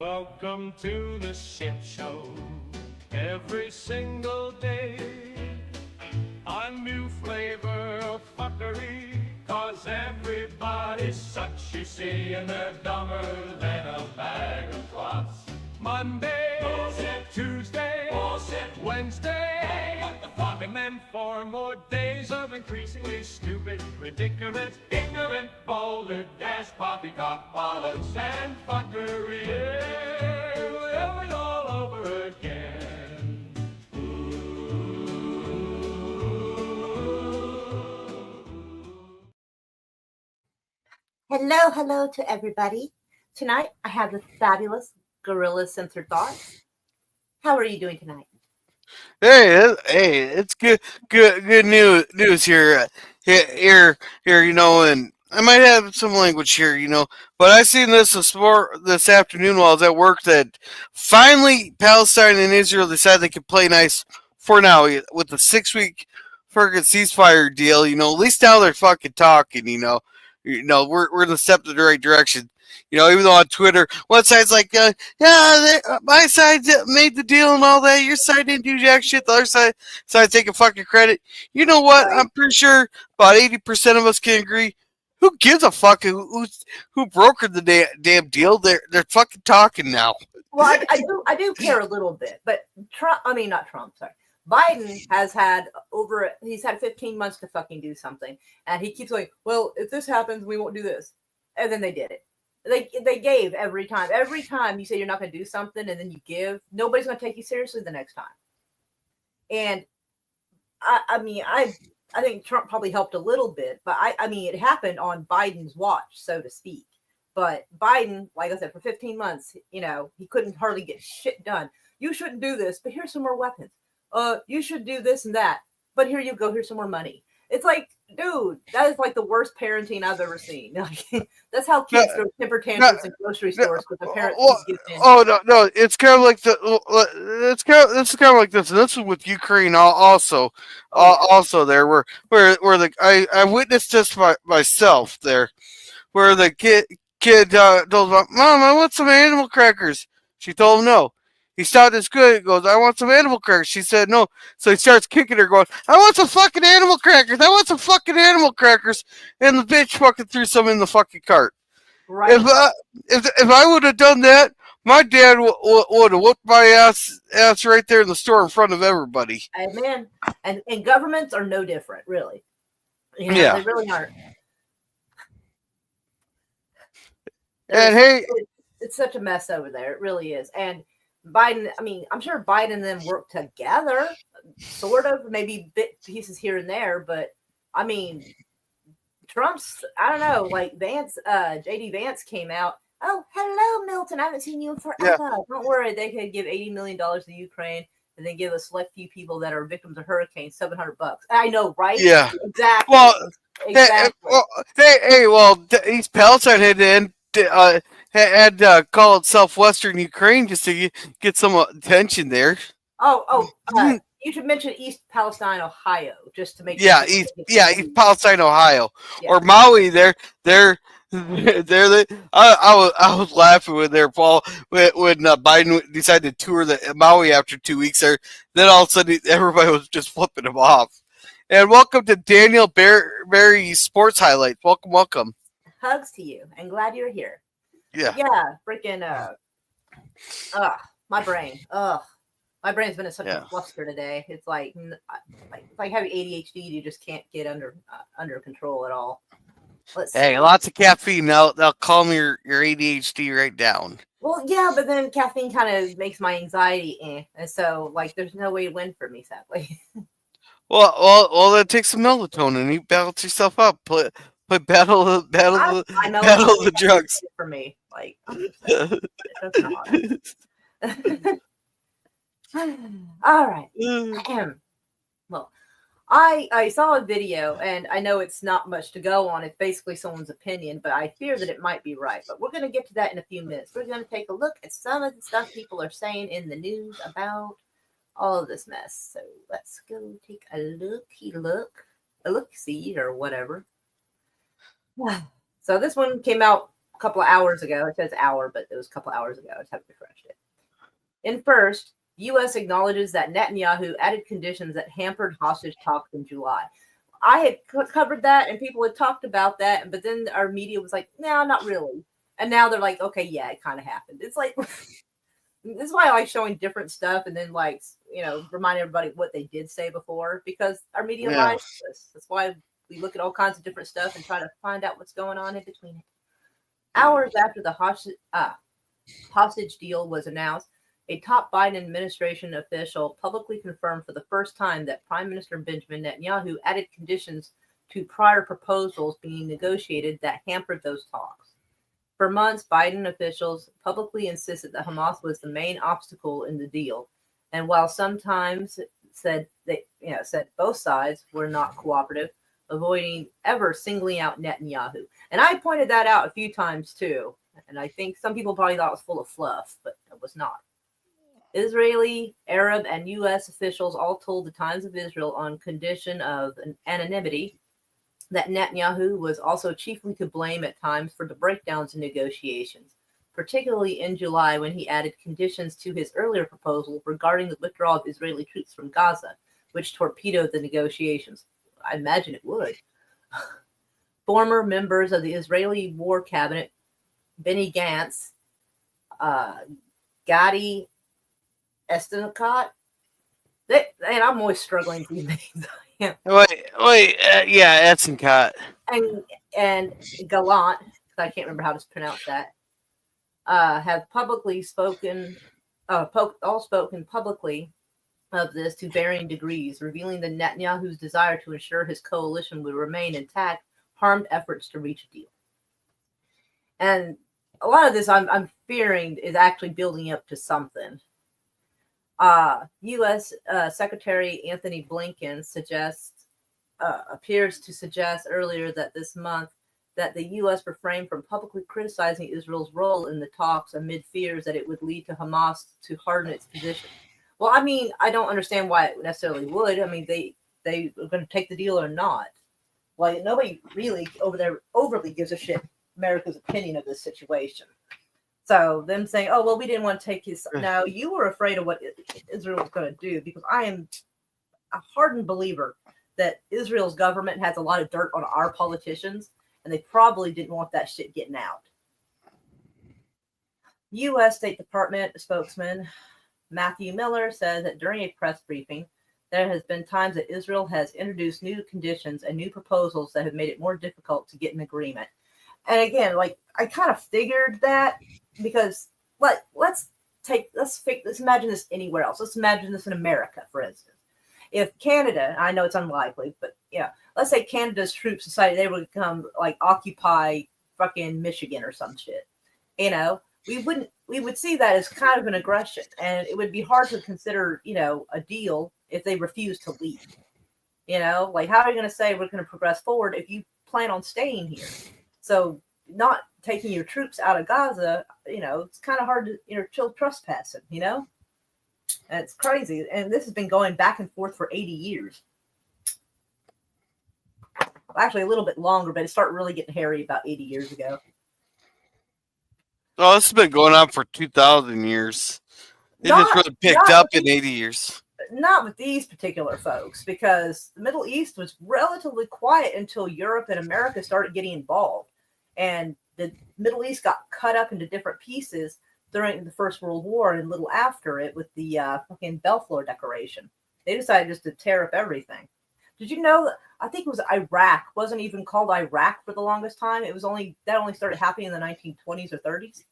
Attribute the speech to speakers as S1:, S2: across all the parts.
S1: Welcome to the shit show. Every single day, a new flavor of fuckery. Cause everybody's such, you see, and they're dumber than a bag of clots. Monday, bullshit. Tuesday, bullshit. Wednesday, hey, what the fuck? And then 4 more days of increasingly stupid, ridiculous, ignorant, boulder, dash, poppycock, bollocks, and fuckery. Yeah, and all over again.
S2: Hello to everybody. Tonight I have the fabulous Gorilla Censored Thoughts. How are you doing tonight?
S3: Hey, it's good news here, here. And I might have some language here, but I seen this afternoon while I was at work that finally Palestine and Israel decided they could play nice for now with the 6 week freaking ceasefire deal. At least now they're fucking talking. We're in the step in the right direction. Even though on Twitter, one side's like, my side made the deal and all that. Your side didn't do jack shit. The other side taking fucking credit. You know what?
S2: Right.
S3: I'm pretty sure about 80% of us can agree. Who gives a fuck who brokered the damn deal? They're fucking talking now.
S2: Well, I do care a little bit, but not Trump, sorry. Biden he's had 15 months to fucking do something, and he keeps going, well, if this happens, we won't do this. And then they did it. They gave every time. Every time you say you're not going to do something and then you give, nobody's going to take you seriously the next time. And I think Trump probably helped a little bit, but it happened on Biden's watch, so to speak. But Biden, like I said, for 15 months, he couldn't hardly get shit done. You shouldn't do this, but here's some more weapons. You should do this and that, but here you go. Here's some more money. It's like, dude, that is like the worst parenting I've ever seen. That's how kids throw temper tantrums in grocery stores because the parents keep giving in.
S3: Oh no, it's kind of like this is kind of like this, and this is with Ukraine also. Also there where I witnessed this myself there, where the kid told him, Mom, I want some animal crackers. She told him no. He stopped his good. He goes, I want some animal crackers. She said no. So he starts kicking her, going, I want some fucking animal crackers. I want some fucking animal crackers. And the bitch fucking threw some in the fucking cart.
S2: Right.
S3: If I would have done that, my dad would have whooped my ass right there in the store in front of everybody.
S2: Amen. And governments are no different, really.
S3: Yeah.
S2: They really aren't. It's such a mess over there. It really is. And Biden, I'm sure Biden and them work together, sort of, maybe bit pieces here and there, but Trump's, I don't know, like Vance, JD Vance came out. Oh, hello, Milton. I haven't seen you in forever. Yeah. Don't worry. They could give $80 million to Ukraine and then give a select few people that are victims of hurricanes $700. I know, right?
S3: Yeah.
S2: Exactly.
S3: Well,
S2: exactly.
S3: East Palestine had called Southwestern Ukraine just to get some attention there.
S2: You should mention East Palestine, Ohio, just to make
S3: sure. East Palestine, Ohio, or Maui. I was laughing when Biden decided to tour the Maui after 2 weeks there. Then all of a sudden everybody was just flipping him off. And welcome to Daniel Barry Sports Highlights. Welcome.
S2: Hugs to you, and glad you're here.
S3: Yeah.
S2: Yeah, freaking my brain. My brain's been in such a cluster today. It's like having ADHD. You just can't get under control at all.
S3: Hey, lots of caffeine. They'll calm your ADHD right down.
S2: Well, yeah, but then caffeine kind of makes my anxiety, and so there's no way to win for me, sadly.
S3: Well, that takes some melatonin. You balance yourself up. Play battle the drugs
S2: for me. It does not. All right. Well, I saw a video, and I know it's not much to go on. It's basically someone's opinion, but I fear that it might be right. But we're going to get to that in a few minutes. We're going to take a look at some of the stuff people are saying in the news about all of this mess. So let's go take a look-see, or whatever. So this one came out a couple of hours ago. It says hour, but it was a couple of hours ago. I just haven't refreshed it. In first, U.S. acknowledges that Netanyahu added conditions that hampered hostage talks in July. I had covered that, and people had talked about that, but then our media was like, "No, not really." And now they're like, "Okay, yeah, it kind of happened." It's like this is why I like showing different stuff, and then like remind everybody what they did say before, because our media lies to us. That's why we look at all kinds of different stuff and try to find out what's going on in between it. Hours after the hostage deal was announced, a top Biden administration official publicly confirmed for the first time that Prime Minister Benjamin Netanyahu added conditions to prior proposals being negotiated that hampered those talks. For months, Biden officials publicly insisted that Hamas was the main obstacle in the deal, and while sometimes said both sides were not cooperative, avoiding ever singling out Netanyahu. And I pointed that out a few times too, and I think some people probably thought it was full of fluff, but it was not. Israeli, Arab, and U.S. officials all told the Times of Israel on condition of anonymity that Netanyahu was also chiefly to blame at times for the breakdowns in negotiations, particularly in July when he added conditions to his earlier proposal regarding the withdrawal of Israeli troops from Gaza, which torpedoed the negotiations. I imagine it would. Former members of the Israeli War Cabinet, Benny Gantz, Gadi Estenkot, and I'm always struggling with these names.
S3: Yeah, Estenkot.
S2: And Gallant, I can't remember how to pronounce that, have publicly spoken, all spoken publicly of this to varying degrees, revealing that Netanyahu's desire to ensure his coalition would remain intact harmed efforts to reach a deal. And a lot of this, I'm fearing, is actually building up to something. U.S. Secretary Anthony Blinken appears to suggest earlier that this month that the U.S. refrained from publicly criticizing Israel's role in the talks amid fears that it would lead to Hamas to harden its position. Well, I mean, I don't understand why it necessarily would. I mean, they are going to take the deal or not. Well, nobody really over there overly gives a shit America's opinion of this situation. So them saying, "Oh, well, we didn't want to take his." Now you were afraid of what Israel was going to do, because I am a hardened believer that Israel's government has a lot of dirt on our politicians, and they probably didn't want that shit getting out. U.S. State Department spokesman Matthew Miller said that during a press briefing, there has been times that Israel has introduced new conditions and new proposals that have made it more difficult to get an agreement. And again, like I kind of figured that, because let's imagine this anywhere else. Let's imagine this in America, for instance. If Canada, I know it's unlikely, but yeah, let's say Canada's troops decided they would come like occupy fucking Michigan or some shit. We would see that as kind of an aggression, and it would be hard to consider, a deal if they refuse to leave. Like how are you going to say we're going to progress forward if you plan on staying here? So not taking your troops out of Gaza, it's kind of hard to, chill trespassing, And it's crazy. And this has been going back and forth for 80 years. Actually, a little bit longer, but it started really getting hairy about 80 years ago.
S3: Oh, this has been going on for 2,000 years. It just really picked up in 80 years.
S2: Not with these particular folks, because the Middle East was relatively quiet until Europe and America started getting involved. And the Middle East got cut up into different pieces during the First World War and a little after it with the fucking Balfour Declaration. They decided just to tear up everything. Did you know that? I think it was Iraq. Wasn't even called Iraq for the longest time. It was only started happening in the 1920s or 30s.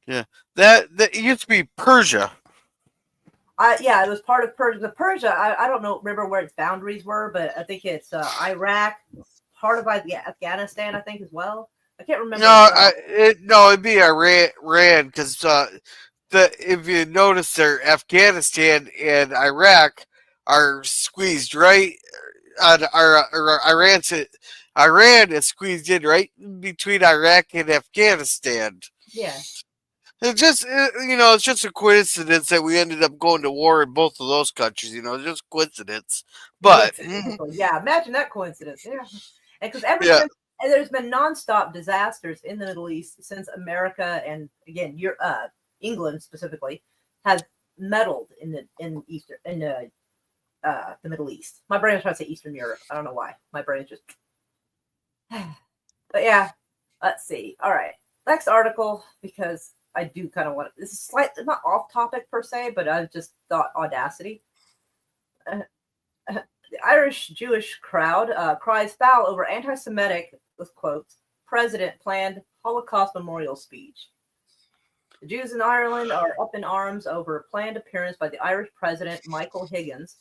S3: Yeah, that used to be Persia.
S2: Yeah, it was part of Persia. The Persia, I don't remember where its boundaries were, but I think it's Iraq, part of Afghanistan, I think, as well. I can't remember.
S3: It'd be Iran, because if you notice there, Afghanistan and Iraq are squeezed right. Iran is squeezed in right between Iraq and Afghanistan.
S2: Yeah.
S3: It's just a coincidence that we ended up going to war in both of those countries. Just coincidence. But
S2: yeah, imagine that coincidence. Yeah, and because And there's been nonstop disasters in the Middle East since America and again, England specifically has meddled in the Middle East. My brain was trying to say Eastern Europe. I don't know why. My brain is just. But yeah, let's see. All right, next article because I do kind of want. This is slightly not off topic per se, but I just thought audacity. The Irish Jewish crowd cries foul over anti-Semitic, with quotes, president planned Holocaust memorial speech. The Jews in Ireland are up in arms over a planned appearance by the Irish president, Michael Higgins,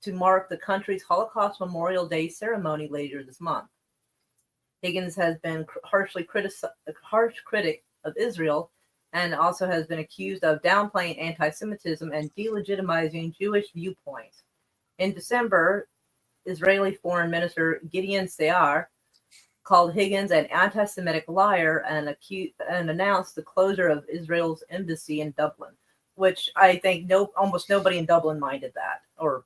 S2: to mark the country's Holocaust Memorial Day ceremony later this month. Higgins has been a harsh critic of Israel and also has been accused of downplaying anti-Semitism and delegitimizing Jewish viewpoints. In December, Israeli Foreign Minister Gideon Saar called Higgins an anti-Semitic liar and announced the closure of Israel's embassy in Dublin, which I think almost nobody in Dublin minded that, or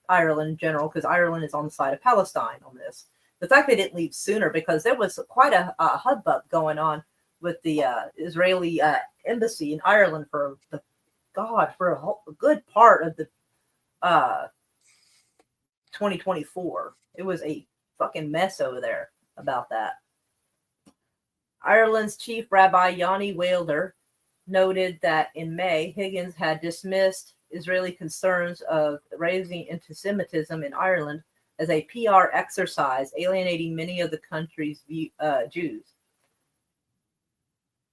S2: Ireland in general, because Ireland is on the side of Palestine on this. The fact they didn't leave sooner, because there was quite a hubbub going on with the Israeli embassy in Ireland for a good part of the 2024. It was a fucking mess over there about that. Ireland's chief rabbi Yanni Wilder noted that in May, Higgins had dismissed Israeli concerns of raising anti-Semitism in Ireland as a PR exercise, alienating many of the country's Jews.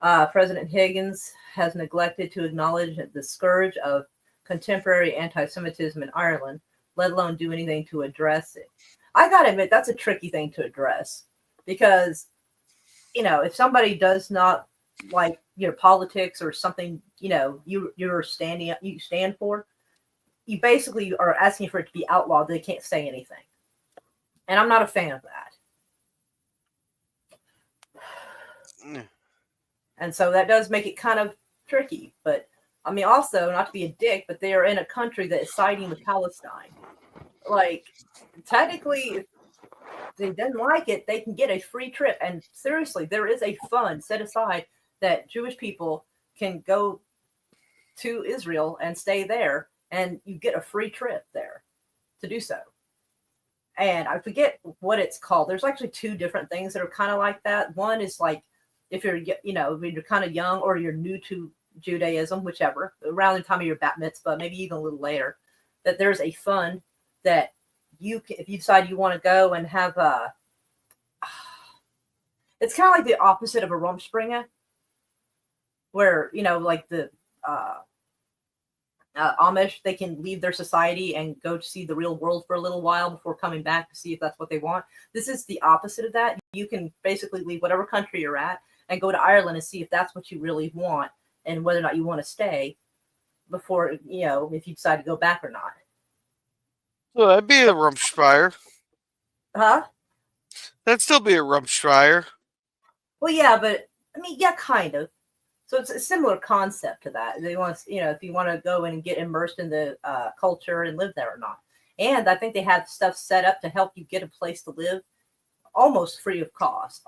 S2: President Higgins has neglected to acknowledge the scourge of contemporary anti-Semitism in Ireland, let alone do anything to address it. I gotta admit, that's a tricky thing to address because, if somebody does not like your politics or something, you stand for, you basically are asking for it to be outlawed. They can't say anything. And I'm not a fan of that. And so that does make it kind of tricky. But I mean, also, not to be a dick, but they are in a country that is siding with Palestine. Like, technically, if they didn't like it, they can get a free trip. And seriously, there is a fund set aside that Jewish people can go to Israel and stay there, and you get a free trip there to do so. And I forget what it's called. There's actually two different things that are kind of like that. One is like, if you're, when you're kind of young or you're new to Judaism, whichever, around the time of your bat mitzvah, maybe even a little later, that there's a fund that you can, if you decide you want to go and have it's kind of like the opposite of a Rumspringa, where, like the Amish, they can leave their society and go to see the real world for a little while before coming back to see if that's what they want. This is the opposite of that. You can basically leave whatever country you're at and go to Ireland and see if that's what you really want and whether or not you want to stay before, if you decide to go back or not.
S3: Well, that'd be a Rumspire.
S2: Huh?
S3: That'd still be a Rumspire.
S2: Well, yeah, but I mean, yeah, kind of. So it's a similar concept to that. They want, if you want to go in and get immersed in the culture and live there or not. And I think they have stuff set up to help you get a place to live almost free of cost.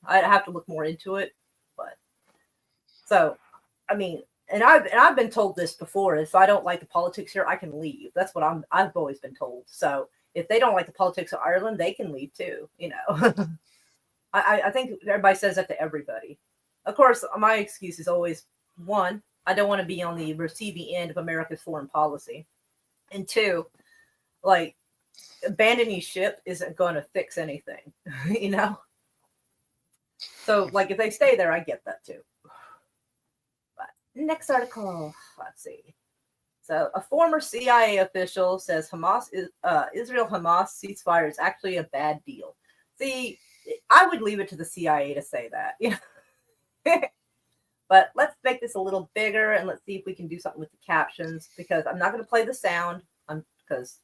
S2: I'd have to look more into it, but so I mean, and I've been told this before. If I don't like the politics here, I can leave. That's what I've always been told. So if they don't like the politics of Ireland, they can leave too. I think everybody says that to everybody. Of course, my excuse is always, one, I don't want to be on the receiving end of America's foreign policy. And two, like, abandoning ship isn't going to fix anything, So, like, if they stay there, I get that too. But next article, let's see. So, a former CIA official says Israel-Hamas ceasefire is actually a bad deal. See, I would leave it to the CIA to say that, But let's make this a little bigger and let's see if we can do something with the captions, because I'm not going to play the sound because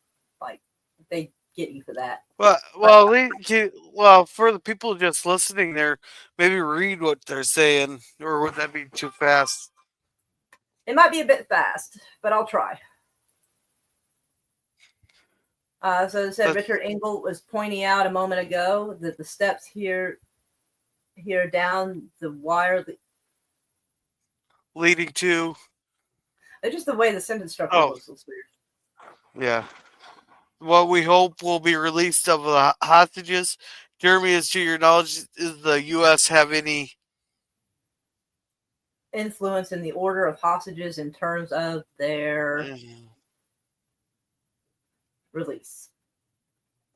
S2: they get you for that.
S3: Well, for the people just listening there, maybe read what they're saying, or would that be too fast?
S2: It might be a bit fast, but I'll try. So it said Richard Engel was pointing out a moment ago that the steps here down the wire,
S3: leading to.
S2: it's just the way the sentence structure
S3: Oh,
S2: looks weird.
S3: yeah. What we hope will be released of the hostages. Jeremy, as to your knowledge, is the U.S. have any
S2: Influence in the order of hostages in terms of their release.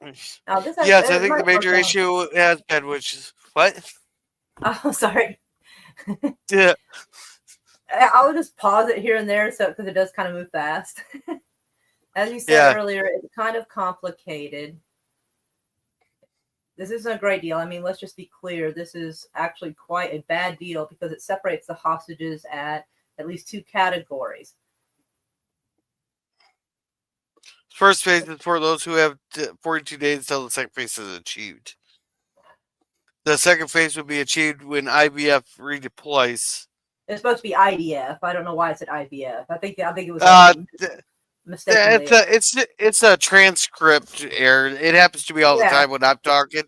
S2: Now, this
S3: Yes, I think the
S2: might work
S3: major
S2: out.
S3: issue has been, which is what?
S2: Oh, sorry.
S3: Yeah.
S2: I'll just pause it here and there, so because it does kind of move fast. As you said
S3: Yeah.
S2: earlier, it's kind of complicated. This isn't a great deal. I mean, let's just be clear. This is actually quite a bad deal because it separates the hostages at least two categories.
S3: First phase is for those who have 42 days until the second phase is achieved. The second phase would be achieved when IBF redeploys.
S2: It's supposed to be IDF. I don't know why it said IBF. I think it was mistakenly.
S3: It's a transcript error. It happens to me all the time when I'm talking.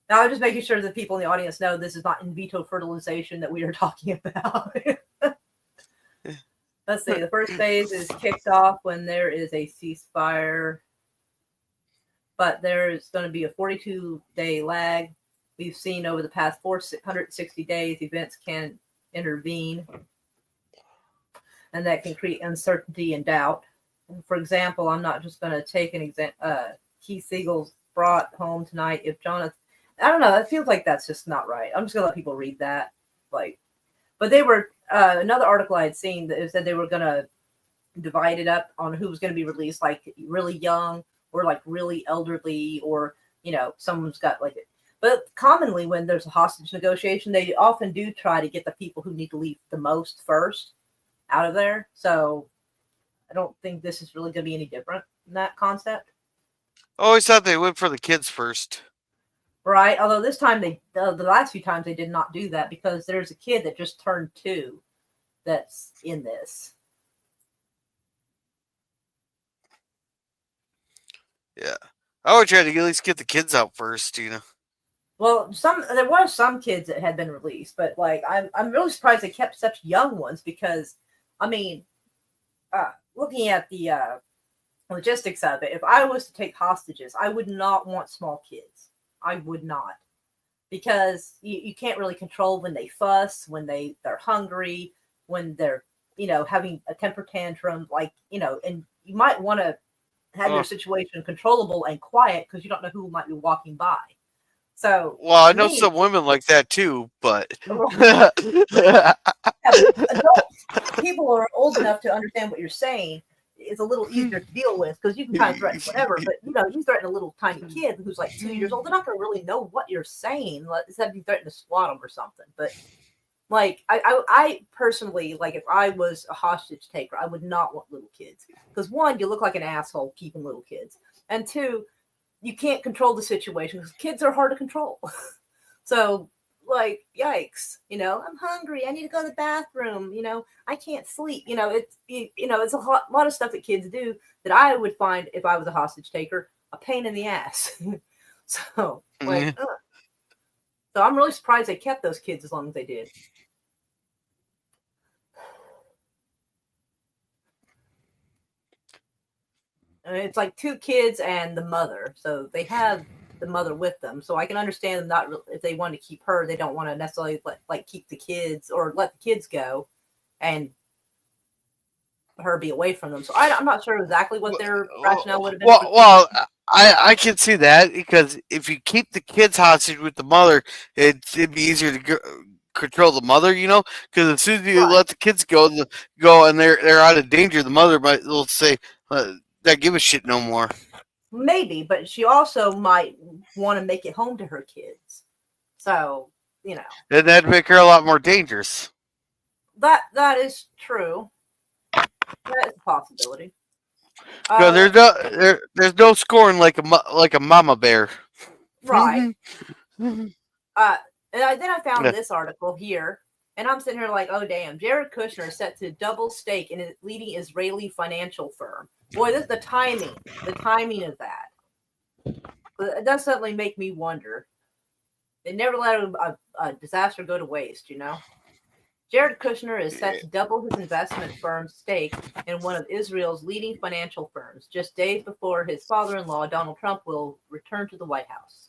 S2: Now, I'm just making sure that people in the audience know this is not in vitro fertilization that we are talking about. Let's see. The first phase is kicked off when there is a ceasefire, but there is going to be a 42-day lag. We've seen over the past 460 days, events can intervene, and that can create uncertainty and doubt. For example, I'm not just going to take an example. Keith Siegel's brought home tonight. If Jonathan, I don't know, it feels like that's just not right. I'm just going to let people read that. But they were another article I had seen that said they were going to divide it up on who was going to be released, like really young or like really elderly, or someone's got like it. But commonly, when there's a hostage negotiation, they often do try to get the people who need to leave the most first out of there. So I don't think this is really going to be any different in that concept.
S3: I always thought they went for the kids first.
S2: Right. Although this time the last few times they did not do that because there's a kid that just turned 2 that's in this.
S3: Yeah. I would try to at least get the kids out first,
S2: Well, there were some kids that had been released, but I'm really surprised they kept such young ones because, I mean, looking at the logistics of it, if I was to take hostages, I would not want small kids. I would not, because you can't really control when they fuss, when they're hungry, when they're having a temper tantrum, and you might want to have your situation controllable and quiet because you don't know who might be walking by. So,
S3: well, I know some women like that too, but
S2: adults, people who are old enough to understand what you're saying, it's a little easier to deal with because you can kind of threaten whatever. But you threaten a little tiny kid who's like 2 years old, they're not going to really know what you're saying. Instead of you threaten to swat them or something. But I personally, if I was a hostage taker, I would not want little kids because 1, you look like an asshole keeping little kids, and 2, you can't control the situation because kids are hard to control. So, yikes, I'm hungry. I need to go to the bathroom. I can't sleep. It's a lot of stuff that kids do that I would find if I was a hostage taker a pain in the ass. So, so I'm really surprised they kept those kids as long as they did. It's like 2 kids and the mother, so they have the mother with them. So I can understand them not if they want to keep her, they don't want to necessarily keep the kids or let the kids go, and her be away from them. So I'm not sure exactly what their rationale would have been.
S3: Well, I can see that because if you keep the kids hostage with the mother, it'd be easier to control the mother, because as soon as you let the kids go and they're out of danger, the mother will say, "I give a shit no more."
S2: Maybe, but she also might want to make it home to her kids. So
S3: then that'd make her a lot more dangerous.
S2: That is true. That is a possibility.
S3: There's no scoring like a mama bear.
S2: Right. And then I found this article here, and I'm sitting here like, oh damn, Jared Kushner is set to double stake in a leading Israeli financial firm. Boy, this the timing. The timing of that. It does suddenly make me wonder. They never let a disaster go to waste, you know? Jared Kushner is set to double his investment firm's stake in one of Israel's leading financial firms just days before his father-in-law, Donald Trump, will return to the White House.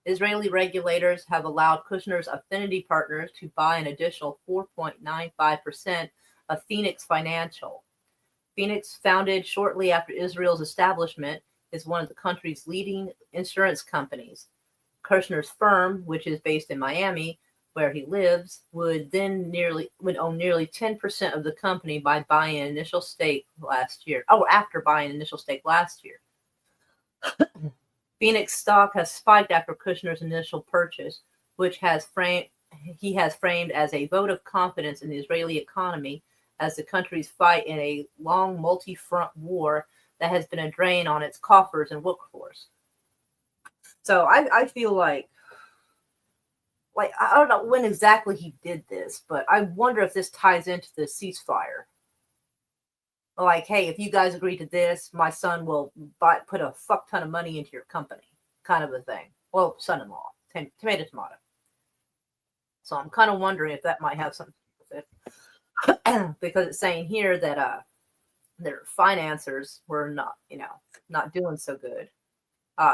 S2: Israeli regulators have allowed Kushner's affinity partners to buy an additional 4.95% of Phoenix Financial. Phoenix, founded shortly after Israel's establishment, is one of the country's leading insurance companies. Kushner's firm, which is based in Miami, where he lives, would own nearly 10% of the company by buying an initial stake last year. Oh, after buying an initial stake last year. Phoenix stock has spiked after Kushner's initial purchase, which he has framed as a vote of confidence in the Israeli economy as the country's fight in a long multi-front war that has been a drain on its coffers and workforce. So I feel like I don't know when exactly he did this, but I wonder if this ties into the ceasefire. Like, hey, if you guys agree to this, my son will put a fuck ton of money into your company, kind of a thing. Well, son-in-law, tomato. So I'm kind of wondering if that might have something to do with it, because it's saying here that their financiers were not doing so good.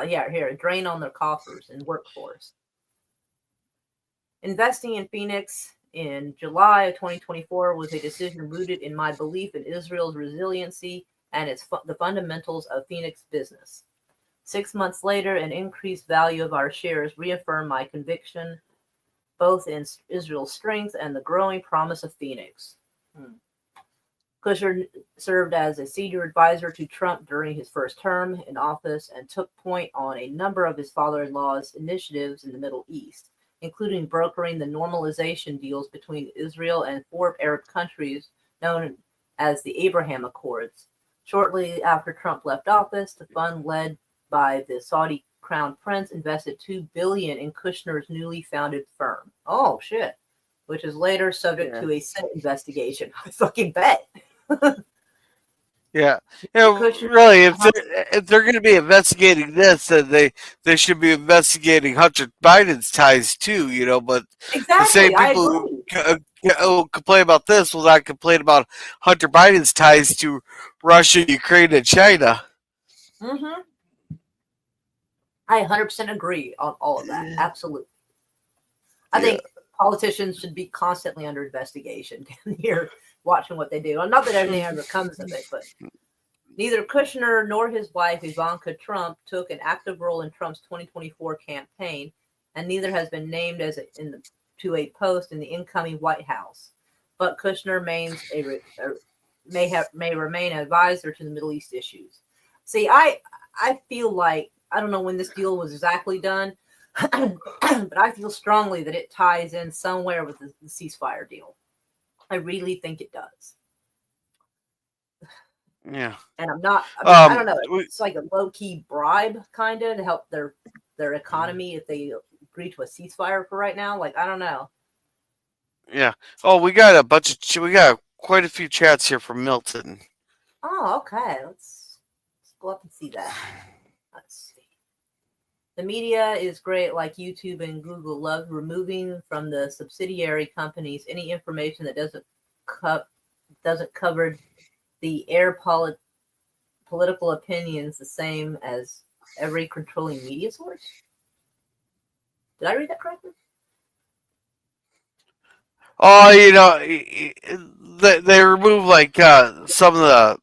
S2: Here, a drain on their coffers and workforce. Investing in Phoenix in July of 2024 was a decision rooted in my belief in Israel's resiliency and the fundamentals of Phoenix business. 6 months later, an increased value of our shares reaffirmed my conviction both in Israel's strength and the growing promise of Phoenix. Kushner served as a senior advisor to Trump during his first term in office and took point on a number of his father-in-law's initiatives in the Middle East, including brokering the normalization deals between Israel and 4 Arab countries known as the Abraham Accords. Shortly after Trump left office, the fund led by the Saudi Crown Prince invested $2 billion in Kushner's newly founded firm. Oh, shit. Which is later subject to a Senate investigation. I fucking bet.
S3: Yeah,
S2: Kushner,
S3: really, if they're going to be investigating this, then they should be investigating Hunter Biden's ties too. But the same
S2: exactly, I
S3: people who
S2: agree.
S3: complain about this will not complain about Hunter Biden's ties to Russia, Ukraine, and China.
S2: Mm-hmm. I 100% agree on all of that. Absolutely. I think politicians should be constantly under investigation here, watching what they do. Well, not that anything ever comes of it, but neither Kushner nor his wife, Ivanka Trump, took an active role in Trump's 2024 campaign, and neither has been named to a post in the incoming White House. But Kushner may remain an advisor to the Middle East issues. See, I feel like, I don't know when this deal was exactly done, but I feel strongly that it ties in somewhere with the ceasefire deal. I really think it does.
S3: Yeah.
S2: And I don't know.
S3: We,
S2: It's like a low-key bribe, kind of, to help their economy if they agree to a ceasefire for right now. Like, I don't know.
S3: yeah. Oh, we got we got quite a few chats here from Milton.
S2: Oh, okay. Let's go up and see that. Let's see. The media is great, like YouTube and Google, love removing from the subsidiary companies any information that doesn't cover the air political opinions the same as every controlling media source. Did I read that correctly?
S3: Oh, they remove like some of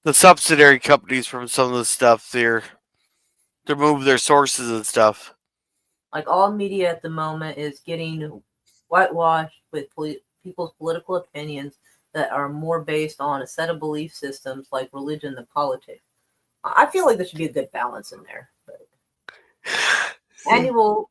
S3: the subsidiary companies from some of the stuff there. To remove their sources and stuff.
S2: Like all media at the moment is getting whitewashed with people's political opinions that are more based on a set of belief systems like religion than politics. I feel like there should be a good balance in there. But and you will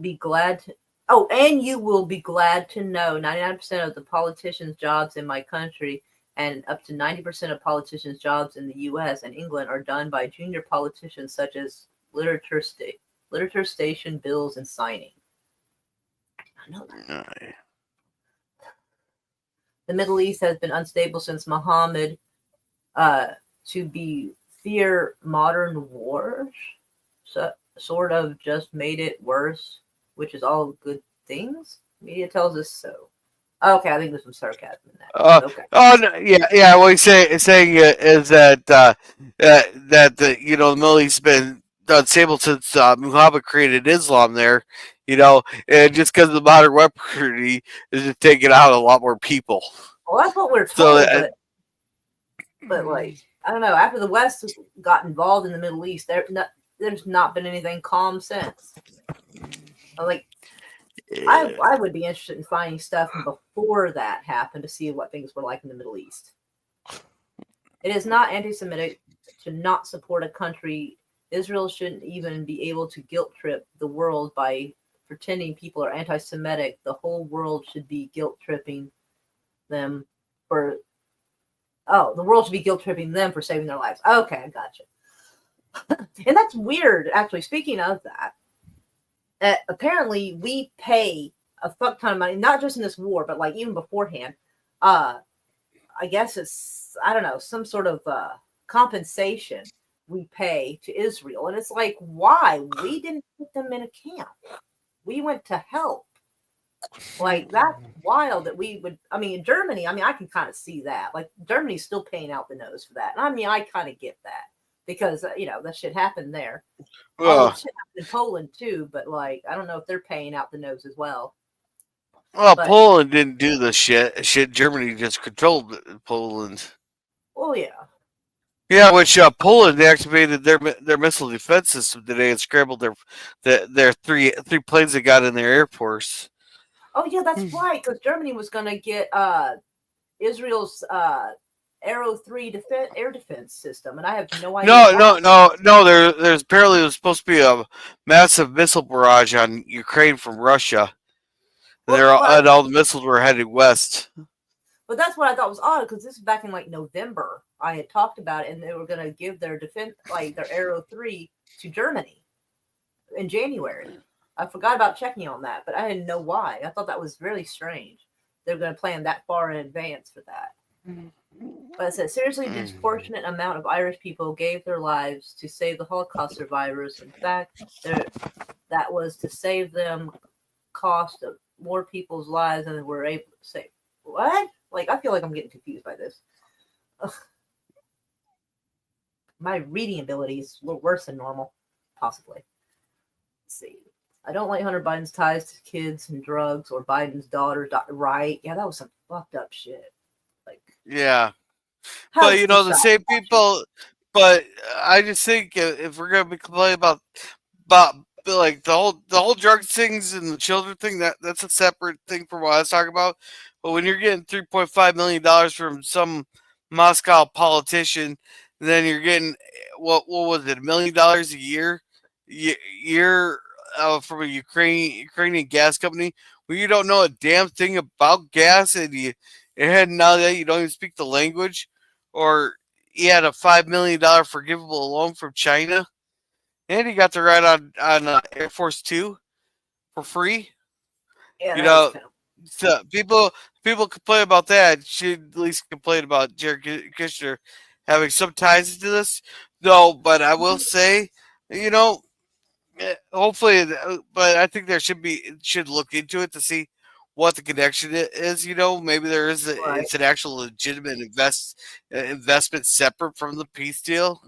S2: be glad to. Oh, and you will be glad to know 99% of the politicians' jobs in my country and up to 90% of politicians' jobs in the U.S. and England are done by junior politicians such as literature station bills and signing. I know that. The Middle East has been unstable since Muhammad to be fear modern wars. So, sort of just made it worse, which is all good things. Media tells us so. Okay, I think there's some sarcasm in that. Okay.
S3: Oh no, yeah. What he's saying is that that the Middle East has been unstable since Muhammad created Islam there. And just because of the modern weaponry is just taking out a lot more people.
S2: Well, that's what we're
S3: So
S2: told, but like I don't know. After the West got involved in the Middle East, there's not been anything calm since. Like I would be interested in finding stuff before that happened to see what things were like in the Middle East. It is not anti-Semitic to not support a country. Israel shouldn't even be able to guilt trip the world by pretending people are anti-Semitic. The whole world should be guilt tripping them for. Oh, the world should be guilt tripping them for saving their lives. Okay, I gotcha. And that's weird, actually. Speaking of that, apparently we pay a fuck ton of money, not just in this war, but like even beforehand. I guess it's, I don't know, some sort of compensation we pay to Israel. And it's like, why? We didn't put them in a camp. We went to help. Like, that's wild that we would. I mean, in Germany, I mean, I can kind of see that. Like, Germany's still paying out the nose for that. And I mean, I kind of get that because, that shit happened there. Although shit happened in Poland too, but like, I don't know if they're paying out the nose as well.
S3: Well, Poland didn't do the shit. Germany just controlled Poland.
S2: Oh yeah.
S3: Yeah, which Poland activated their missile defense system today and scrambled their three planes that got in their air force.
S2: Oh yeah, that's right. Because Germany was going to get Israel's Arrow 3 air defense system, and I have no idea.
S3: No. There's apparently was supposed to be a massive missile barrage on Ukraine from Russia. And all the missiles were headed west.
S2: But that's what I thought was odd, because this is back in like November. I had talked about it, and they were going to give their defense, like their Arrow 3, to Germany in January. I forgot about checking on that, but I didn't know why. I thought that was really strange. They're going to plan that far in advance for that. But it says, seriously disproportionate amount of Irish people gave their lives to save the Holocaust survivors. In fact, that was to save them cost of more people's lives than they were able to save. What? Like, I feel like I'm getting confused by this. Ugh. My reading ability is a little worse than normal, possibly. Let's see. I don't like Hunter Biden's ties to kids and drugs or Biden's daughter. Right? Yeah, that was some fucked up shit. Like,
S3: yeah. But the same people. But I just think if we're gonna be complaining about like the whole drug things and the children thing, that's a separate thing from what I was talking about. But when you're getting $3.5 million from some Moscow politician, then you're getting what was it, $1 million a year from a Ukrainian gas company, where you don't know a damn thing about gas, and now that you don't even speak the language, or he had a $5 million forgivable loan from China, and he got to ride on Air Force 2 for free.
S2: Yeah,
S3: so people complain about that. Should at least complain about Jared Kushner having some ties to this. No, but I will say, hopefully, but I think there should look into it to see what the connection is. Maybe there is it's an actual legitimate investment separate from the peace deal.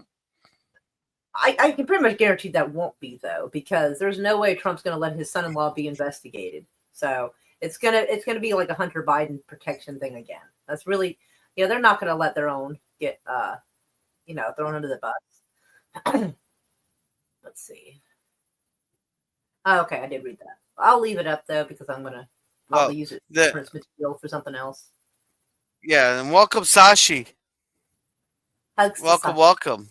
S2: I can pretty much guarantee that won't be, though, because there's no way Trump's going to let his son-in-law be investigated. So it's gonna be like a Hunter Biden protection thing again. That's really, they're not going to let their own get thrown under the bus. Let's see. Oh, okay, I did read that. I'll leave it up though, because I'm gonna probably use it as material for something else.
S3: Yeah, and welcome Sashi.
S2: Hugs
S3: welcome.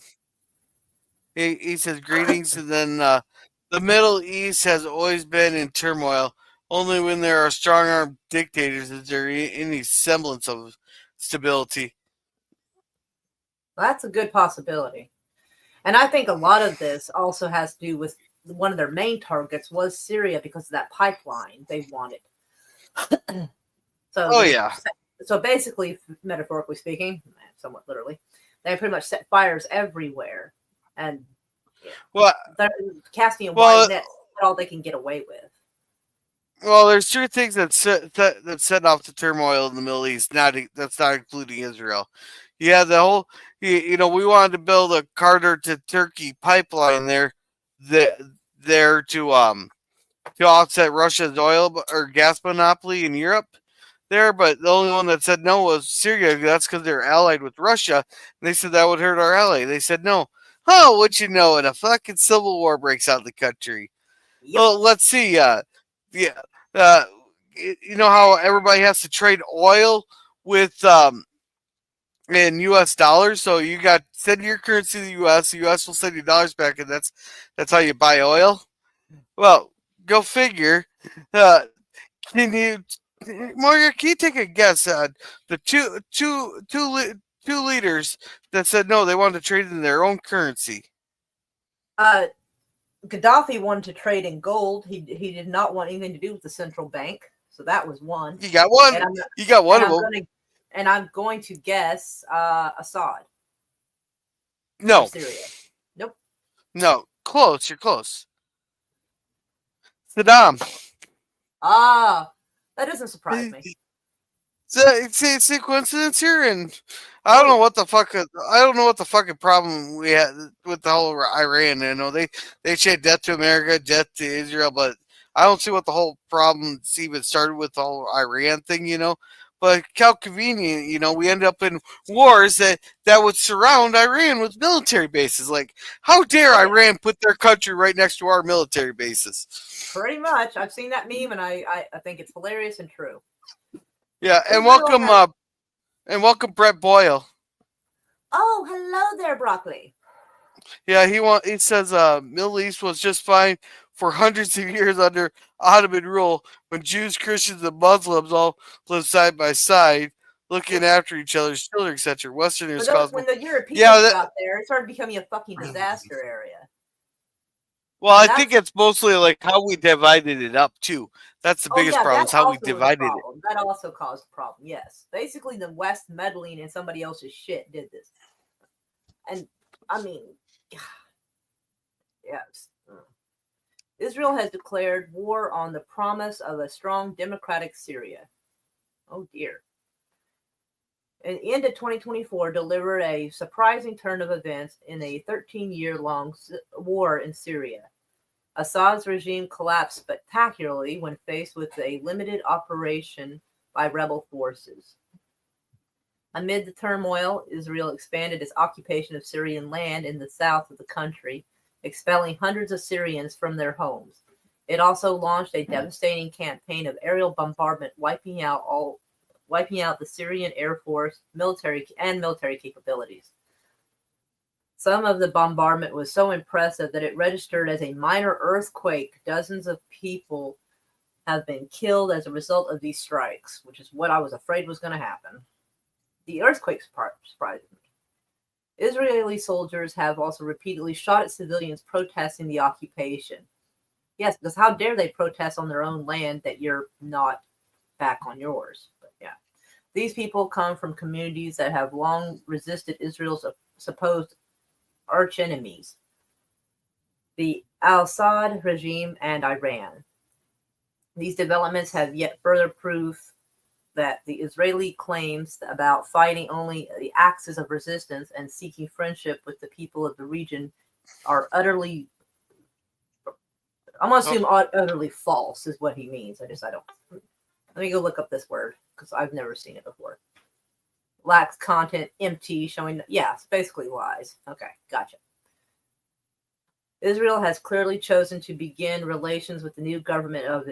S3: He says greetings, and then the Middle East has always been in turmoil. Only when there are strong-armed dictators is there any semblance of stability.
S2: Well, that's a good possibility. And I think a lot of this also has to do with one of their main targets was Syria because of that pipeline they wanted. So So basically, metaphorically speaking, somewhat literally, they pretty much set fires everywhere, and
S3: Well,
S2: they're casting a
S3: well,
S2: wide net. That's all they can get away with.
S3: well. There's two things that set off the turmoil in the Middle East. That's not including Israel. Yeah, the whole we wanted to build a Carter to Turkey pipeline that there to offset Russia's oil or gas monopoly in Europe there, but the only one that said no was Syria. That's because they're allied with Russia. And they said that would hurt our ally. They said no. Oh, what you know? And a fucking civil war breaks out in the country.
S2: Yep.
S3: Well, let's see. Yeah. Uh, you know how everybody has to trade oil with in U.S. dollars. So you got send your currency to the U.S. The U.S. will send you dollars back, and that's how you buy oil. Well, go figure. Uh, can you, Mario? Can you take a guess on the two leaders that said no? They wanted to trade in their own currency.
S2: Gaddafi wanted to trade in gold. He did not want anything to do with the central bank. So that was one.
S3: You got one. You got one of them.
S2: I'm going to guess Assad.
S3: No.
S2: Syria. Nope.
S3: No. Close. You're close. Saddam.
S2: Ah, that doesn't surprise me.
S3: It's a coincidence here, and I don't know what the fuck. I don't know what the fucking problem we had with the whole Iran. You know, they said death to America, death to Israel, but I don't see what the whole problem even started with the whole Iran thing. You know, but how convenient. You know, we end up in wars that would surround Iran with military bases. Like, how dare Iran put their country right next to our military bases?
S2: Pretty much. I've seen that meme, and I think it's hilarious and true.
S3: Yeah, and welcome Brett Boyle.
S2: Oh, hello there, Broccoli.
S3: Yeah, he says Middle East was just fine for hundreds of years under Ottoman rule when Jews, Christians, and Muslims all lived side by side, looking after each other's children, etc. Westerners
S2: when the Europeans got there, it started becoming a fucking disaster area.
S3: Well, I think it's mostly like how we divided it up too. That's the biggest problem. Is how we divided it.
S2: That also caused a problem. Yes, basically the West meddling in somebody else's shit did this. And I mean, yes, Israel has declared war on the promise of a strong democratic Syria. Oh dear. And the end of 2024 delivered a surprising turn of events in a 13-year-long war in Syria. Assad's regime collapsed spectacularly when faced with a limited operation by rebel forces. Amid the turmoil, Israel expanded its occupation of Syrian land in the south of the country, expelling hundreds of Syrians from their homes. It also launched a devastating campaign of aerial bombardment, wiping out the Syrian Air Force, military capabilities. Some of the bombardment was so impressive that it registered as a minor earthquake. Dozens of people have been killed as a result of these strikes, which is what I was afraid was going to happen. The earthquake's part surprised me. Israeli soldiers have also repeatedly shot at civilians protesting the occupation. Yes, because how dare they protest on their own land that you're not back on yours? But yeah. These people come from communities that have long resisted Israel's supposed arch enemies, the al-Assad regime and Iran. These developments have yet further proof that the Israeli claims about fighting only the axis of resistance and seeking friendship with the people of the region are utterly, I'm going to assume utterly false is what he means. I don't. Let me go look up this word because I've never seen it before. Lacks content, empty, showing. Yeah, it's basically lies. Okay, gotcha. Israel has clearly chosen to begin relations with the new government of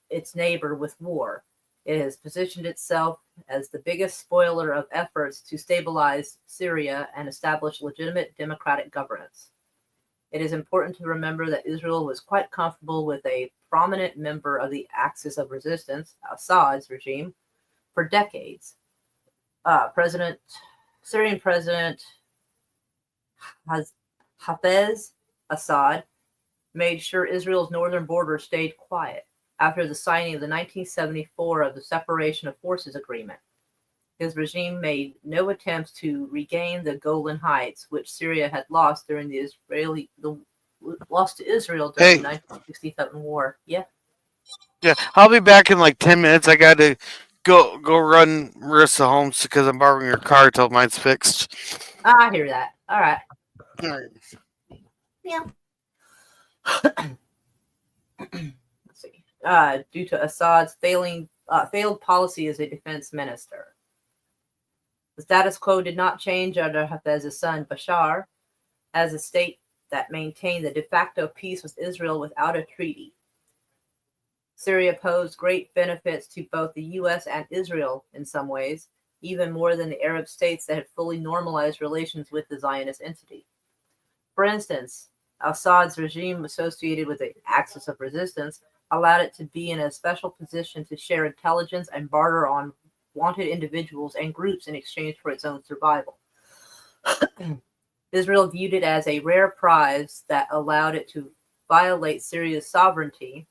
S2: its neighbor with war. It has positioned itself as the biggest spoiler of efforts to stabilize Syria and establish legitimate democratic governance. It is important to remember that Israel was quite comfortable with a prominent member of the axis of resistance, Assad's regime, for decades. Syrian President Hafez Assad made sure Israel's northern border stayed quiet after the signing of the 1974 of the Separation of Forces Agreement. His regime made no attempts to regain the Golan Heights, which Syria had lost during lost to Israel during
S3: Hey,
S2: the 1967 war. Yeah,
S3: yeah, I'll be back in like 10 minutes. I got to go run Marissa home because I'm borrowing her car till mine's fixed.
S2: I hear that. All right.
S3: All right.
S2: Yeah. Let's see. Due to Assad's failed policy as a defense minister. The status quo did not change under Hafez's son Bashar as a state that maintained the de facto peace with Israel without a treaty. Syria posed great benefits to both the U.S. and Israel in some ways, even more than the Arab states that had fully normalized relations with the Zionist entity. For instance, Assad's regime, associated with the Axis of Resistance, allowed it to be in a special position to share intelligence and barter on wanted individuals and groups in exchange for its own survival. Israel viewed it as a rare prize that allowed it to violate Syria's sovereignty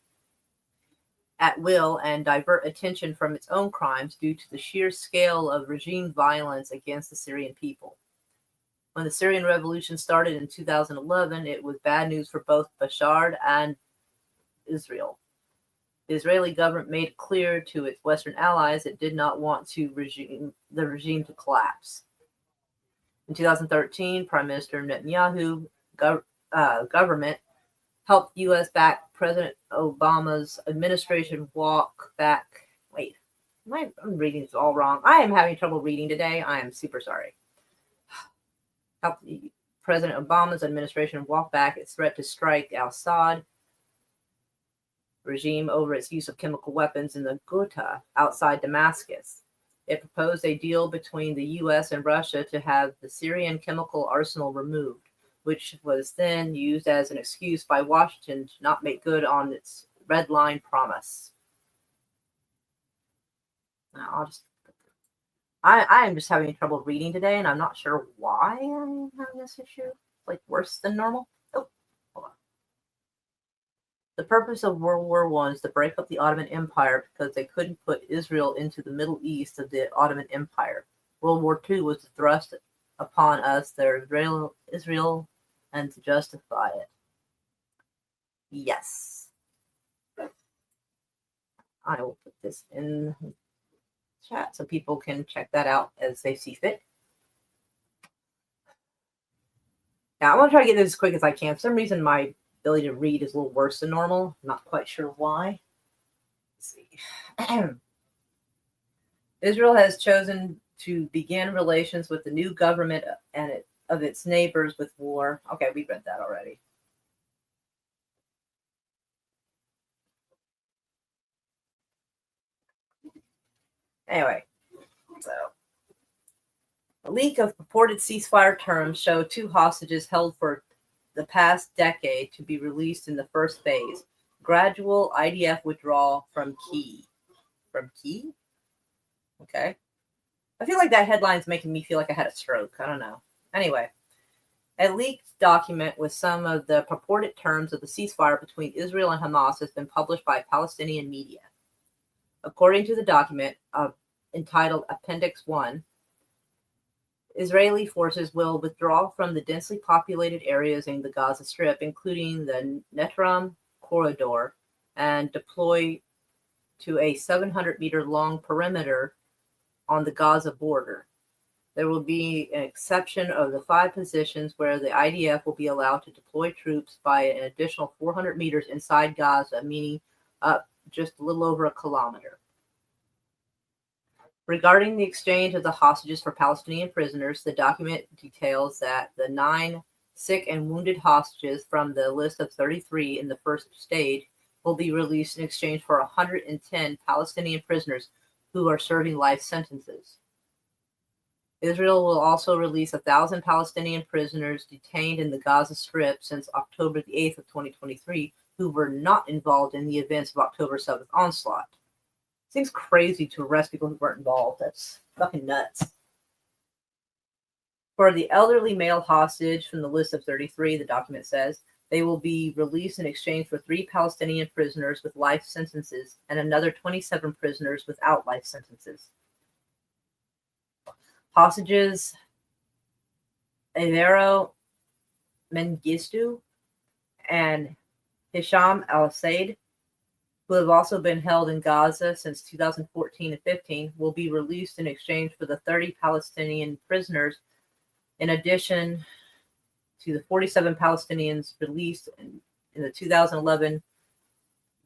S2: at will and divert attention from its own crimes due to the sheer scale of regime violence against the Syrian people. When the Syrian revolution started in 2011, it was bad news for both Bashar and Israel. The Israeli government made it clear to its Western allies it did not want the regime to collapse. In 2013, Prime Minister Netanyahu's government helped U.S.-backed President Obama's administration walk back. Wait, I'm reading this all wrong. I am having trouble reading today. I am super sorry. Helped President Obama's administration walk back its threat to strike al-Assad regime over its use of chemical weapons in the Ghouta outside Damascus. It proposed a deal between the U.S. and Russia to have the Syrian chemical arsenal removed, which was then used as an excuse by Washington to not make good on its red line promise. Now, I am just having trouble reading today, and I'm not sure why I'm having this issue. Like worse than normal. Oh, hold on. The purpose of World War I is to break up the Ottoman Empire because they couldn't put Israel into the Middle East of the Ottoman Empire. World War II was to thrust upon us their Israel and to justify it. Yes. I will put this in chat so people can check that out as they see fit. Now, I want to try to get this as quick as I can. For some reason, my ability to read is a little worse than normal. I'm not quite sure why. Let's see. Israel has chosen to begin relations with the new government and of its neighbors with war. Okay, we read that already. Anyway, so a leak of purported ceasefire terms show 2 hostages held for the past decade to be released in the first phase. Gradual IDF withdrawal from Key. From Key? Okay. I feel like that headline's making me feel like I had a stroke. I don't know. Anyway, a leaked document with some of the purported terms of the ceasefire between Israel and Hamas has been published by Palestinian media. According to the document entitled Appendix 1, Israeli forces will withdraw from the densely populated areas in the Gaza Strip, including the Netram corridor, and deploy to a 700-meter-long perimeter on the Gaza border. There will be an exception of the 5 positions where the IDF will be allowed to deploy troops by an additional 400 meters inside Gaza, meaning up just a little over a kilometer. Regarding the exchange of the hostages for Palestinian prisoners, the document details that the 9 sick and wounded hostages from the list of 33 in the first stage will be released in exchange for 110 Palestinian prisoners who are serving life sentences. Israel will also release 1,000 Palestinian prisoners detained in the Gaza Strip since October the 8th of 2023 who were not involved in the events of October 7th onslaught. Seems crazy to arrest people who weren't involved. That's fucking nuts. For the elderly male hostage from the list of 33, the document says, they will be released in exchange for 3 Palestinian prisoners with life sentences and another 27 prisoners without life sentences. Hostages Evero Mengistu and Hisham al-Said, who have also been held in Gaza since 2014 and 15, will be released in exchange for the 30 Palestinian prisoners, in addition to the 47 Palestinians released in the 2011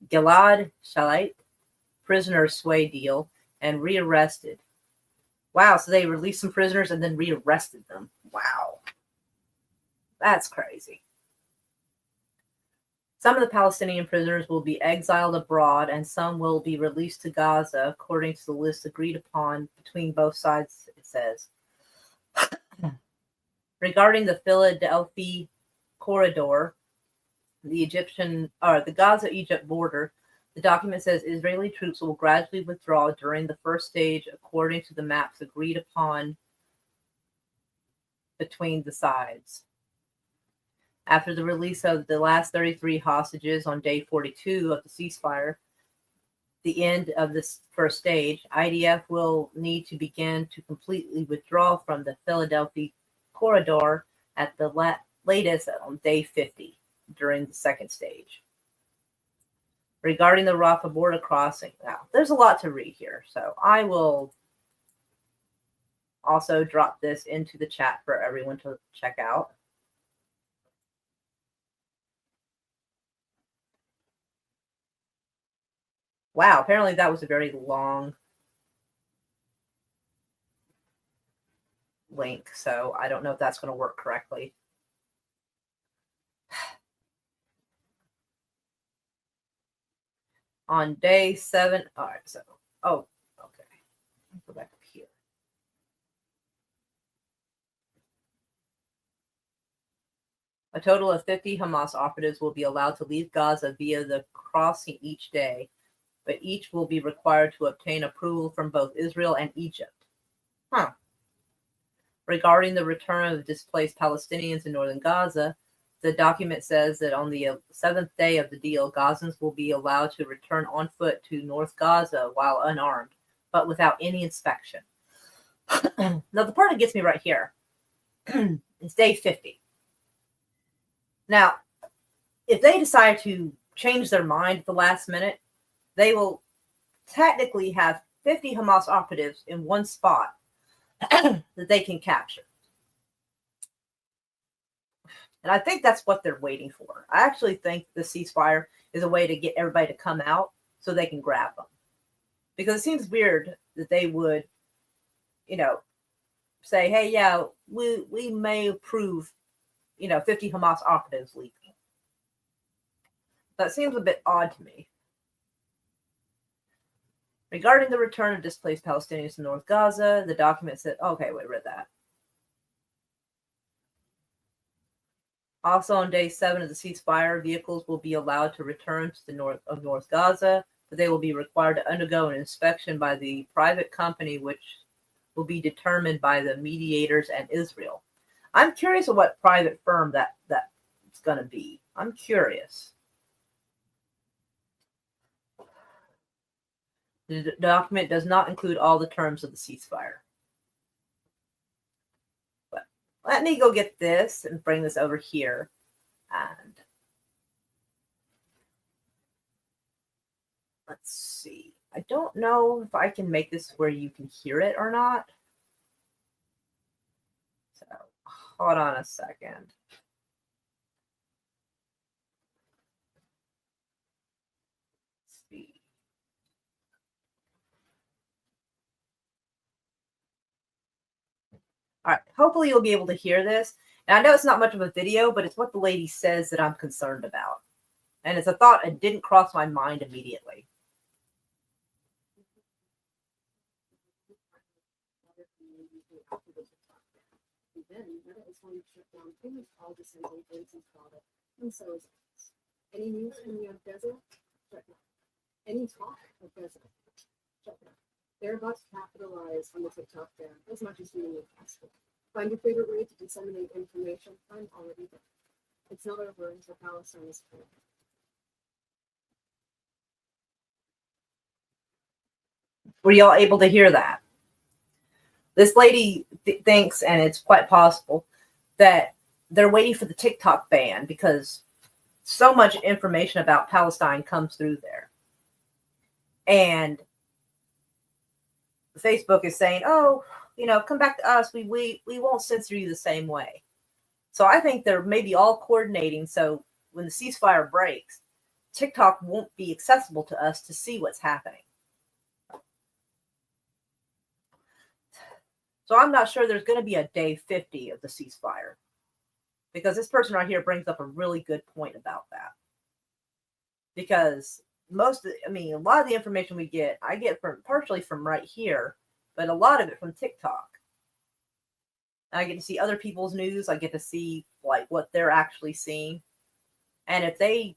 S2: Gilad Shalit prisoner sway deal and rearrested. Wow, so they released some prisoners and then rearrested them. Wow. That's crazy. Some of the Palestinian prisoners will be exiled abroad and some will be released to Gaza according to the list agreed upon between both sides, it says. Regarding the Philadelphia corridor, the Gaza-Egypt border, the document says Israeli troops will gradually withdraw during the first stage according to the maps agreed upon between the sides. After the release of the last 33 hostages on day 42 of the ceasefire, the end of this first stage, IDF will need to begin to completely withdraw from the Philadelphia corridor at the latest on day 50 during the second stage. Regarding the Rafah border crossing, now there's a lot to read here, so I will also drop this into the chat for everyone to check out. Wow, apparently that was a very long link, so I don't know if that's going to work correctly. On day 7, all right, so, okay. Go back up here. A total of 50 Hamas operatives will be allowed to leave Gaza via the crossing each day, but each will be required to obtain approval from both Israel and Egypt. Regarding the return of displaced Palestinians in northern Gaza, the document says that on the 7th day of the deal, Gazans will be allowed to return on foot to North Gaza while unarmed, but without any inspection. Now, the part that gets me right here is day 50. Now, if they decide to change their mind at the last minute, they will technically have 50 Hamas operatives in one spot that they can capture. And I think that's what they're waiting for. I actually think the ceasefire is a way to get everybody to come out so they can grab them. Because it seems weird that they would, say, hey, yeah, we may approve, 50 Hamas operatives leaving. That seems a bit odd to me. Regarding the return of displaced Palestinians to North Gaza, the document said, okay, wait, read that. Also on day 7 of the ceasefire, vehicles will be allowed to return to the north of North Gaza, but they will be required to undergo an inspection by the private company, which will be determined by the mediators and Israel. I'm curious of what private firm that's going to be. I'm curious. The document does not include all the terms of the ceasefire. But let me go get this and bring this over here. And let's see. I don't know if I can make this where you can hear it or not. So hold on a second. Let's see. All right, hopefully you'll be able to hear this. And I know it's not much of a video, but it's what the lady says that I'm concerned about. And it's a thought that didn't cross my mind immediately.
S4: And so is this. Any news coming out of Gaza? Check it out. Any talk of Gaza? Check it out. They're about to capitalize on the TikTok ban as much as humanly possible. Find your favorite way to disseminate information. I'm already there. It's not over until Palestine is free.
S2: Were y'all able to hear that? This lady thinks, and it's quite possible, that they're waiting for the TikTok ban because so much information about Palestine comes through there. And Facebook is saying, oh, come back to us. We won't censor you the same way. So I think they're maybe all coordinating. So when the ceasefire breaks, TikTok won't be accessible to us to see what's happening. So I'm not sure there's going to be a day 50 of the ceasefire, because this person right here brings up a really good point about that. Because a lot of the information we get, I get partially from right here, but a lot of it from TikTok. I get to see other people's news. I get to see like what they're actually seeing. And if they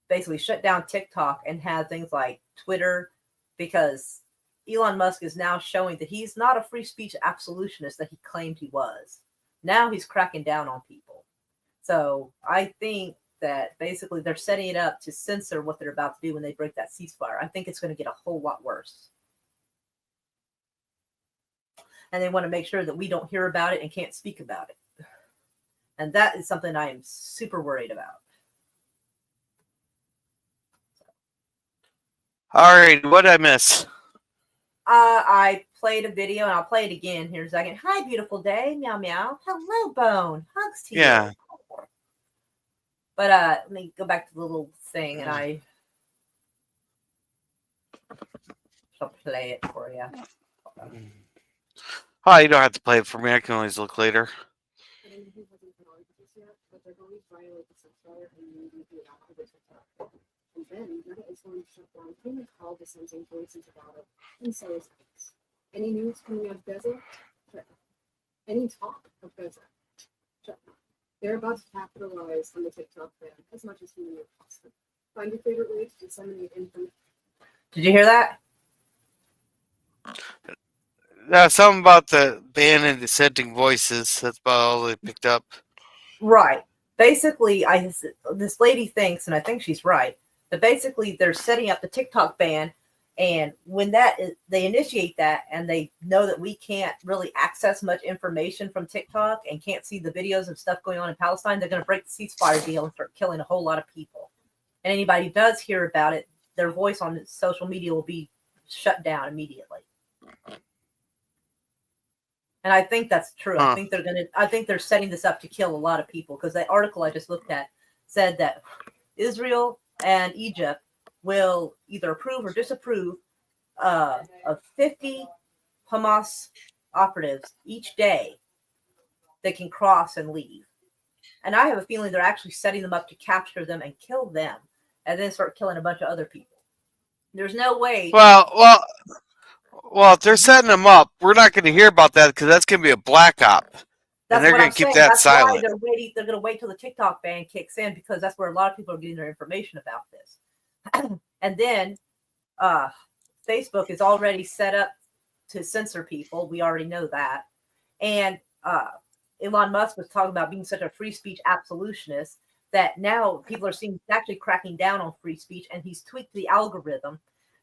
S2: basically shut down TikTok and have things like Twitter, because Elon Musk is now showing that he's not a free speech absolutionist that he claimed he was. Now he's cracking down on people. So I think that basically they're setting it up to censor what they're about to do when they break that ceasefire. I think it's going to get a whole lot worse. And they want to make sure that we don't hear about it and can't speak about it. And that is something I am super worried about.
S3: All right, what did I miss?
S2: I played a video, and I'll play it again here in a second. Hi, beautiful day. Meow, meow. Hello, Bone. Hugs to
S3: Yeah.
S2: you. But let me go back to the little thing, and I shall play it for you.
S3: Oh, you don't have to play it for me. I can always look later.
S4: And he hasn't put on this yet, but they're going to violate the ceasefire and maybe do that for the TikTok. And then Meta is going to shut down pretty much all dissenting voices about it, and so is X. Any news coming out of Gaza? Shut down. Any talk of Gaza? Shut down. They're about to capitalize on the TikTok ban as much as humanly possible. Find your favorite way to disseminate information.
S2: Did you hear that?
S3: Something about the ban and dissenting voices. That's about all they picked up.
S2: Right. Basically, this lady thinks, and I think she's right, that basically they're setting up the TikTok ban, and when they initiate that, and they know that we can't really access much information from TikTok and can't see the videos of stuff going on in Palestine, they're going to break the ceasefire deal and start killing a whole lot of people. And anybody who does hear about it, their voice on social media will be shut down immediately. And I think that's true.
S3: Huh.
S2: I think they're setting this up to kill a lot of people, because the article I just looked at said that Israel and Egypt will either approve or disapprove of 50 Hamas operatives each day that can cross and leave. And I have a feeling they're actually setting them up to capture them and kill them, and then start killing a bunch of other people. There's no way.
S3: Well, if they're setting them up, we're not going to hear about that because that's going to be a black op. And they're going to keep that
S2: that's
S3: silent.
S2: why they're going to wait till the TikTok ban kicks in, because that's where a lot of people are getting their information about this. And then Facebook is already set up to censor people. We already know that. And Elon Musk was talking about being such a free speech absolutionist that now people are seeing he's actually cracking down on free speech, and he's tweaked the algorithm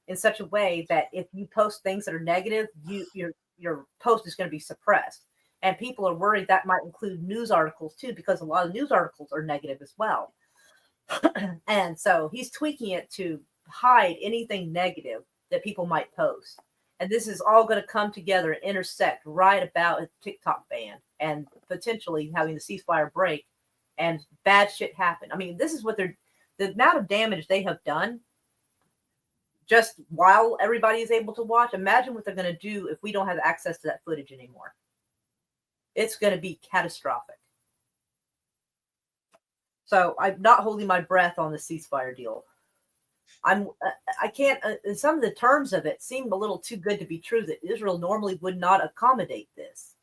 S2: in such a way that if you post things that are negative, your post is going to be suppressed. And people are worried that might include news articles too, because a lot of news articles are negative as well. And so he's tweaking it to hide anything negative that people might post. And this is all going to come together and intersect right about a TikTok ban and potentially having the ceasefire break and bad shit happen. I mean, this is what the amount of damage they have done just while everybody is able to watch. Imagine what they're going to do if we don't have access to that footage anymore. It's going to be catastrophic. So I'm not holding my breath on the ceasefire deal. I can't, some of the terms of it seem a little too good to be true, that Israel normally would not accommodate this.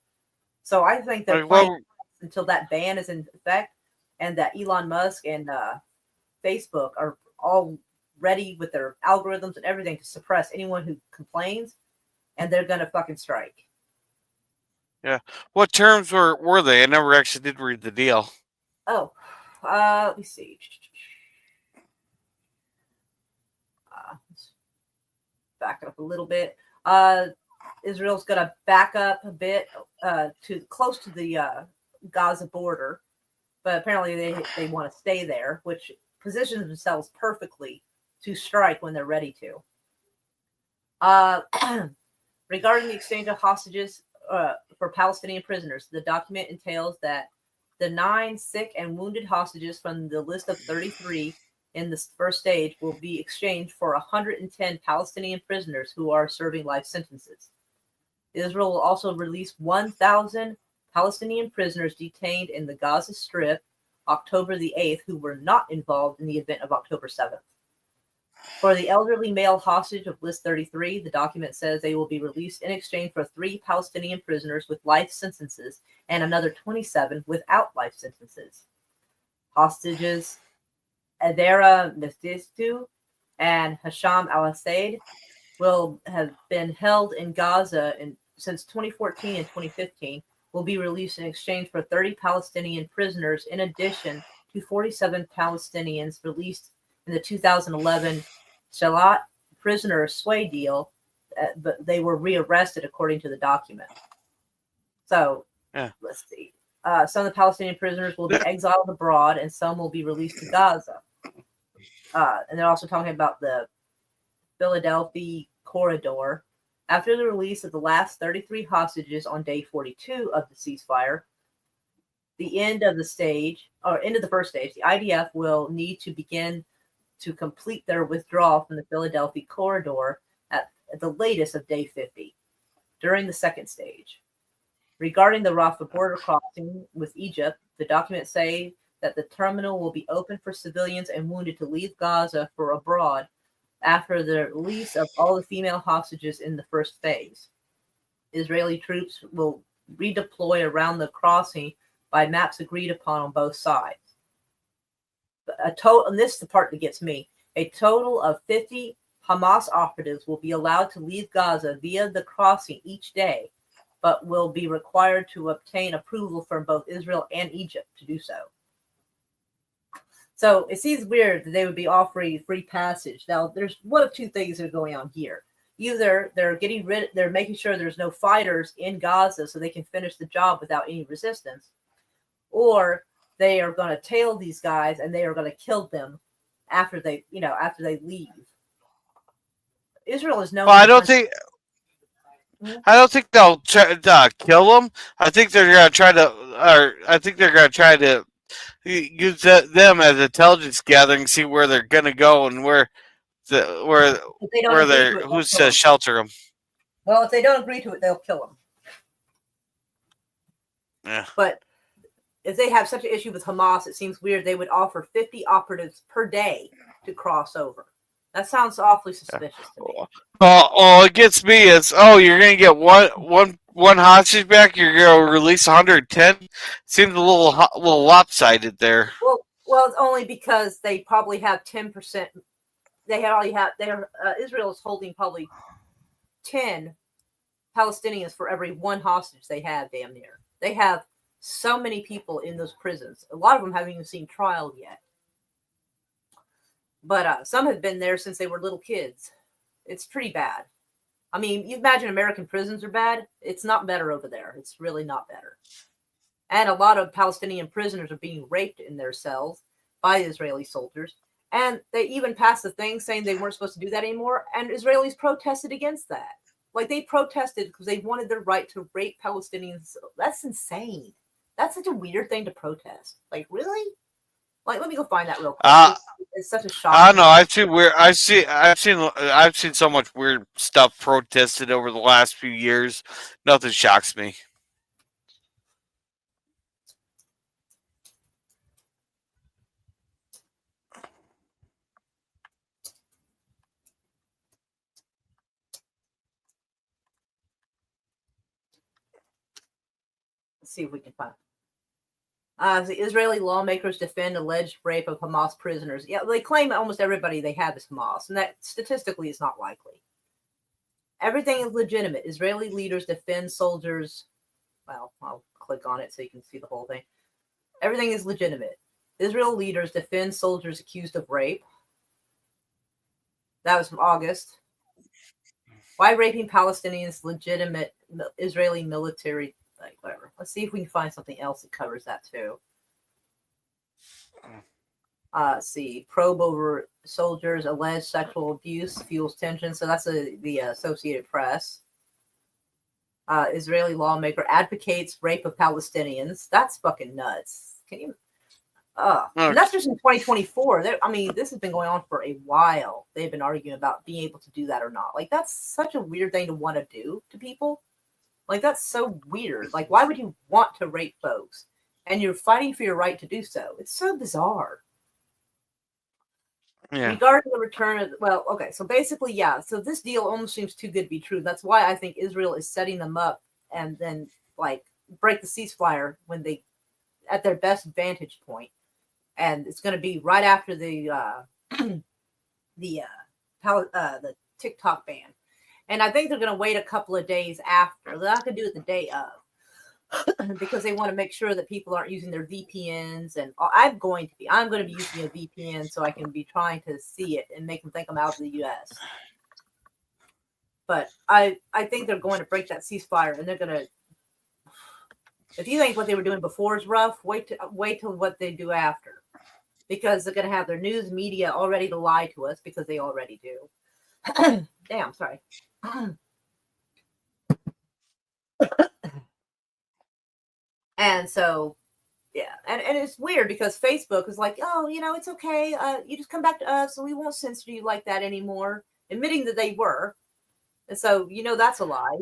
S2: So I think they're playing until that ban is in effect, and that Elon Musk and Facebook are all ready with their algorithms and everything to suppress anyone who complains, and they're going to fucking strike.
S3: Yeah. What terms were they? I never actually did read the deal.
S2: Oh, let me see. Let's back it up a little bit. Israel's going to back up a bit to close to the Gaza border, but apparently they want to stay there, which positions themselves perfectly to strike when they're ready to. Regarding the exchange of hostages for Palestinian prisoners, the document entails that the 9 sick and wounded hostages from the list of 33 in the first stage will be exchanged for 110 Palestinian prisoners who are serving life sentences. Israel will also release 1,000 Palestinian prisoners detained in the Gaza Strip October the 8th who were not involved in the event of October 7th. For the elderly male hostage of list 33, the document says they will be released in exchange for 3 Palestinian prisoners with life sentences and another 27 without life sentences. Hostages Adera Mestistu and Hasham al-Assad will have been held in Gaza since 2014 and 2015, will be released in exchange for 30 Palestinian prisoners in addition to 47 Palestinians released in the 2011 Shalat prisoner sway deal, but they were rearrested according to the document. So, let's see. Some of the Palestinian prisoners will be exiled abroad and some will be released to Gaza. And they're also talking about the Philadelphia corridor. After the release of the last 33 hostages on day 42 of the ceasefire, the end of the first stage, the IDF will need to begin to complete their withdrawal from the Philadelphia corridor at the latest of day 50 during the second stage. Regarding the Rafah border crossing with Egypt, the documents say that the terminal will be open for civilians and wounded to leave Gaza for abroad after the release of all the female hostages in the first phase. Israeli troops will redeploy around the crossing by maps agreed upon on both sides. And this is the part that gets me. A total of 50 Hamas operatives will be allowed to leave Gaza via the crossing each day, but will be required to obtain approval from both Israel and Egypt to do so. So it seems weird that they would be offering free passage. Now, there's one of two things that are going on here. Either they're making sure there's no fighters in Gaza so they can finish the job without any resistance, or they are going to tail these guys and they are going to kill them after they leave. Israel is known.
S3: Well, I don't think they'll kill them. I think they're going to try to use them as intelligence gathering, see where they're going to go and who's to shelter them.
S2: Well, if they don't agree to it, they'll kill them.
S3: Yeah.
S2: But if they have such an issue with Hamas, it seems weird they would offer 50 operatives per day to cross over. That sounds awfully suspicious to me.
S3: It gets me is, you're going to get one hostage back, you're going to release 110? Seems a little lopsided there.
S2: Well, it's only because they probably have 10%. Israel is holding probably 10 Palestinians for every one hostage they have, damn near. They have so many people in those prisons. A lot of them haven't even seen trial yet. But some have been there since they were little kids. It's pretty bad. I mean, you imagine American prisons are bad. It's not better over there. It's really not better. And a lot of Palestinian prisoners are being raped in their cells by Israeli soldiers. And they even passed a thing saying they weren't supposed to do that anymore. And Israelis protested against that. Like, they protested because they wanted their right to rape Palestinians. That's insane. That's such a weird thing to protest. Like, really? Like, let me go find that real quick. It's such a shock.
S3: I don't know. I've seen so much weird stuff protested over the last few years. Nothing shocks me.
S2: Let's see if we can find it. The Israeli lawmakers defend alleged rape of Hamas prisoners. Yeah, they claim almost everybody they have is Hamas, and that statistically is not likely. Everything is legitimate. Israeli leaders defend soldiers. Well, I'll click on it so you can see the whole thing. Everything is legitimate. Israel leaders defend soldiers accused of rape. That was from August. Why raping Palestinians legitimate Israeli military, like whatever. Let's see if we can find something else that covers that too. See, probe over soldiers' alleged sexual abuse fuels tension. So that's the Associated Press. Israeli lawmaker advocates rape of Palestinians. That's fucking nuts. Can you? And that's just in 2024. I mean, this has been going on for a while. They've been arguing about being able to do that or not. Like, that's such a weird thing to want to do to people. Like, that's so weird. Like, why would you want to rape folks? And you're fighting for your right to do so. It's so bizarre.
S3: Yeah.
S2: Regarding the return of, well, okay, so basically, yeah. So this deal almost seems too good to be true. That's why I think Israel is setting them up and then, like, break the ceasefire when they, at their best vantage point. And it's going to be right after the TikTok ban. And I think they're going to wait a couple of days after. They're not going to do it the day of because they want to make sure that people aren't using their VPNs. And I'm going to be using a VPN so I can be trying to see it and make them think I'm out of the U.S. But I think they're going to break that ceasefire, and they're going to. If you think what they were doing before is rough, wait till what they do after. Because they're going to have their news media all ready to lie to us, because they already do. Damn, sorry. And so, yeah. And it's weird because Facebook is like, oh, it's okay. You just come back to us and we won't censor you like that anymore. Admitting that they were. And so, that's a lie.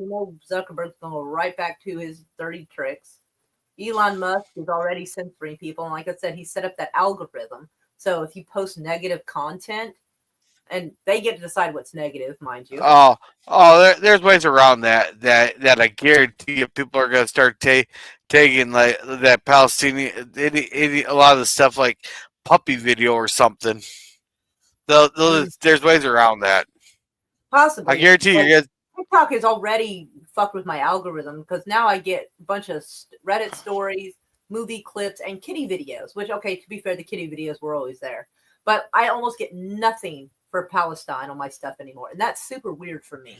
S2: Zuckerberg's going to go right back to his dirty tricks. Elon Musk is already censoring people. And like I said, he set up that algorithm. So if you post negative content, and they get to decide what's negative, mind you.
S3: There's ways around that I guarantee you people are going to start taking like that Palestinian, a lot of the stuff like puppy video or something. There's ways around that.
S2: Possibly.
S3: I guarantee you guys.
S2: TikTok has already fucked with my algorithm because now I get a bunch of Reddit stories, movie clips, and kitty videos, which, okay, to be fair, the kitty videos were always there. But I almost get nothing for Palestine on my stuff anymore. And that's super weird for me.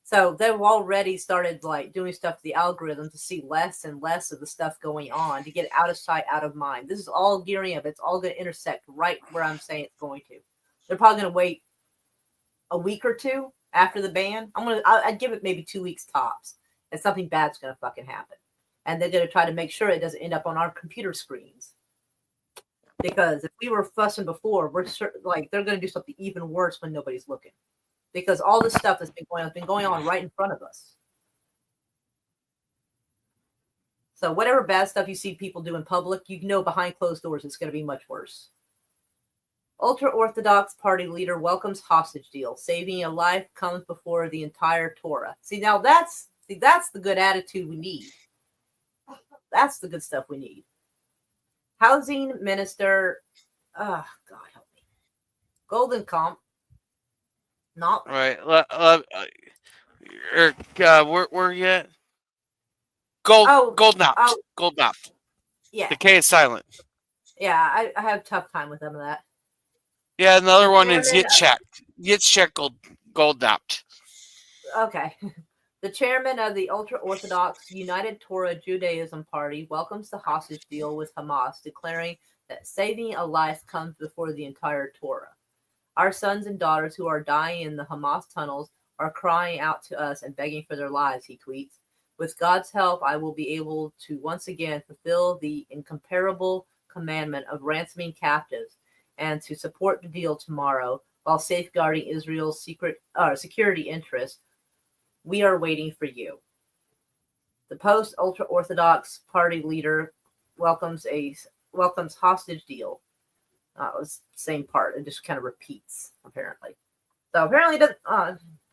S2: So they've already started like doing stuff to the algorithm to see less and less of the stuff going on, to get out of sight, out of mind. This is all gearing up. It's all going to intersect right where I'm saying it's going to. They're probably going to wait a week or two after the ban. I'd give it maybe 2 weeks tops, and something bad's going to fucking happen. And they're going to try to make sure it doesn't end up on our computer screens. Because if we were fussing before, we're like they're going to do something even worse when nobody's looking. Because all this stuff that's been going on has been going on right in front of us. So whatever bad stuff you see people do in public, behind closed doors it's going to be much worse. Ultra-Orthodox party leader welcomes hostage deal. Saving a life comes before the entire Torah. See, now that's the good attitude we need. That's the good stuff we need. Housing Minister, God help me, Goldenkamp, not
S3: right. Where you at? Goldknopf. Goldknopf.
S2: Yeah.
S3: The K is silent.
S2: Yeah, I have a tough time with some of that.
S3: Yeah, another one is Yitzhak. Yitzhak Goldknopf.
S2: Okay. The chairman of the ultra-Orthodox United Torah Judaism Party welcomes the hostage deal with Hamas, declaring that saving a life comes before the entire Torah. Our sons and daughters who are dying in the Hamas tunnels are crying out to us and begging for their lives, he tweets. With God's help, I will be able to once again fulfill the incomparable commandment of ransoming captives and to support the deal tomorrow while safeguarding Israel's security interests. We are waiting for you. The post-ultra-Orthodox party leader welcomes hostage deal. It was the same part. It just kind of repeats, apparently. So apparently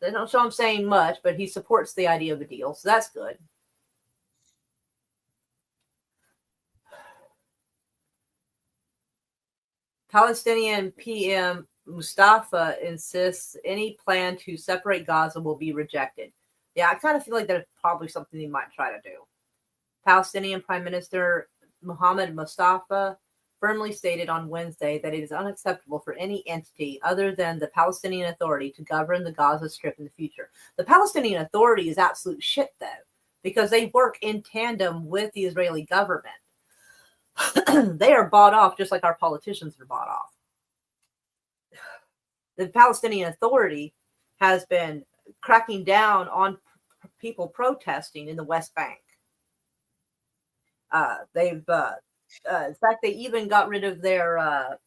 S2: they don't show him saying much, but he supports the idea of a deal. So that's good. Palestinian PM Mustafa insists any plan to separate Gaza will be rejected. Yeah, I kind of feel like that's probably something they might try to do. Palestinian Prime Minister Mohammed Mustafa firmly stated on Wednesday that it is unacceptable for any entity other than the Palestinian Authority to govern the Gaza Strip in the future. The Palestinian Authority is absolute shit, though, because they work in tandem with the Israeli government. They are bought off just like our politicians are bought off. The Palestinian Authority has been cracking down on people protesting in the West Bank. In fact, they even got rid of their,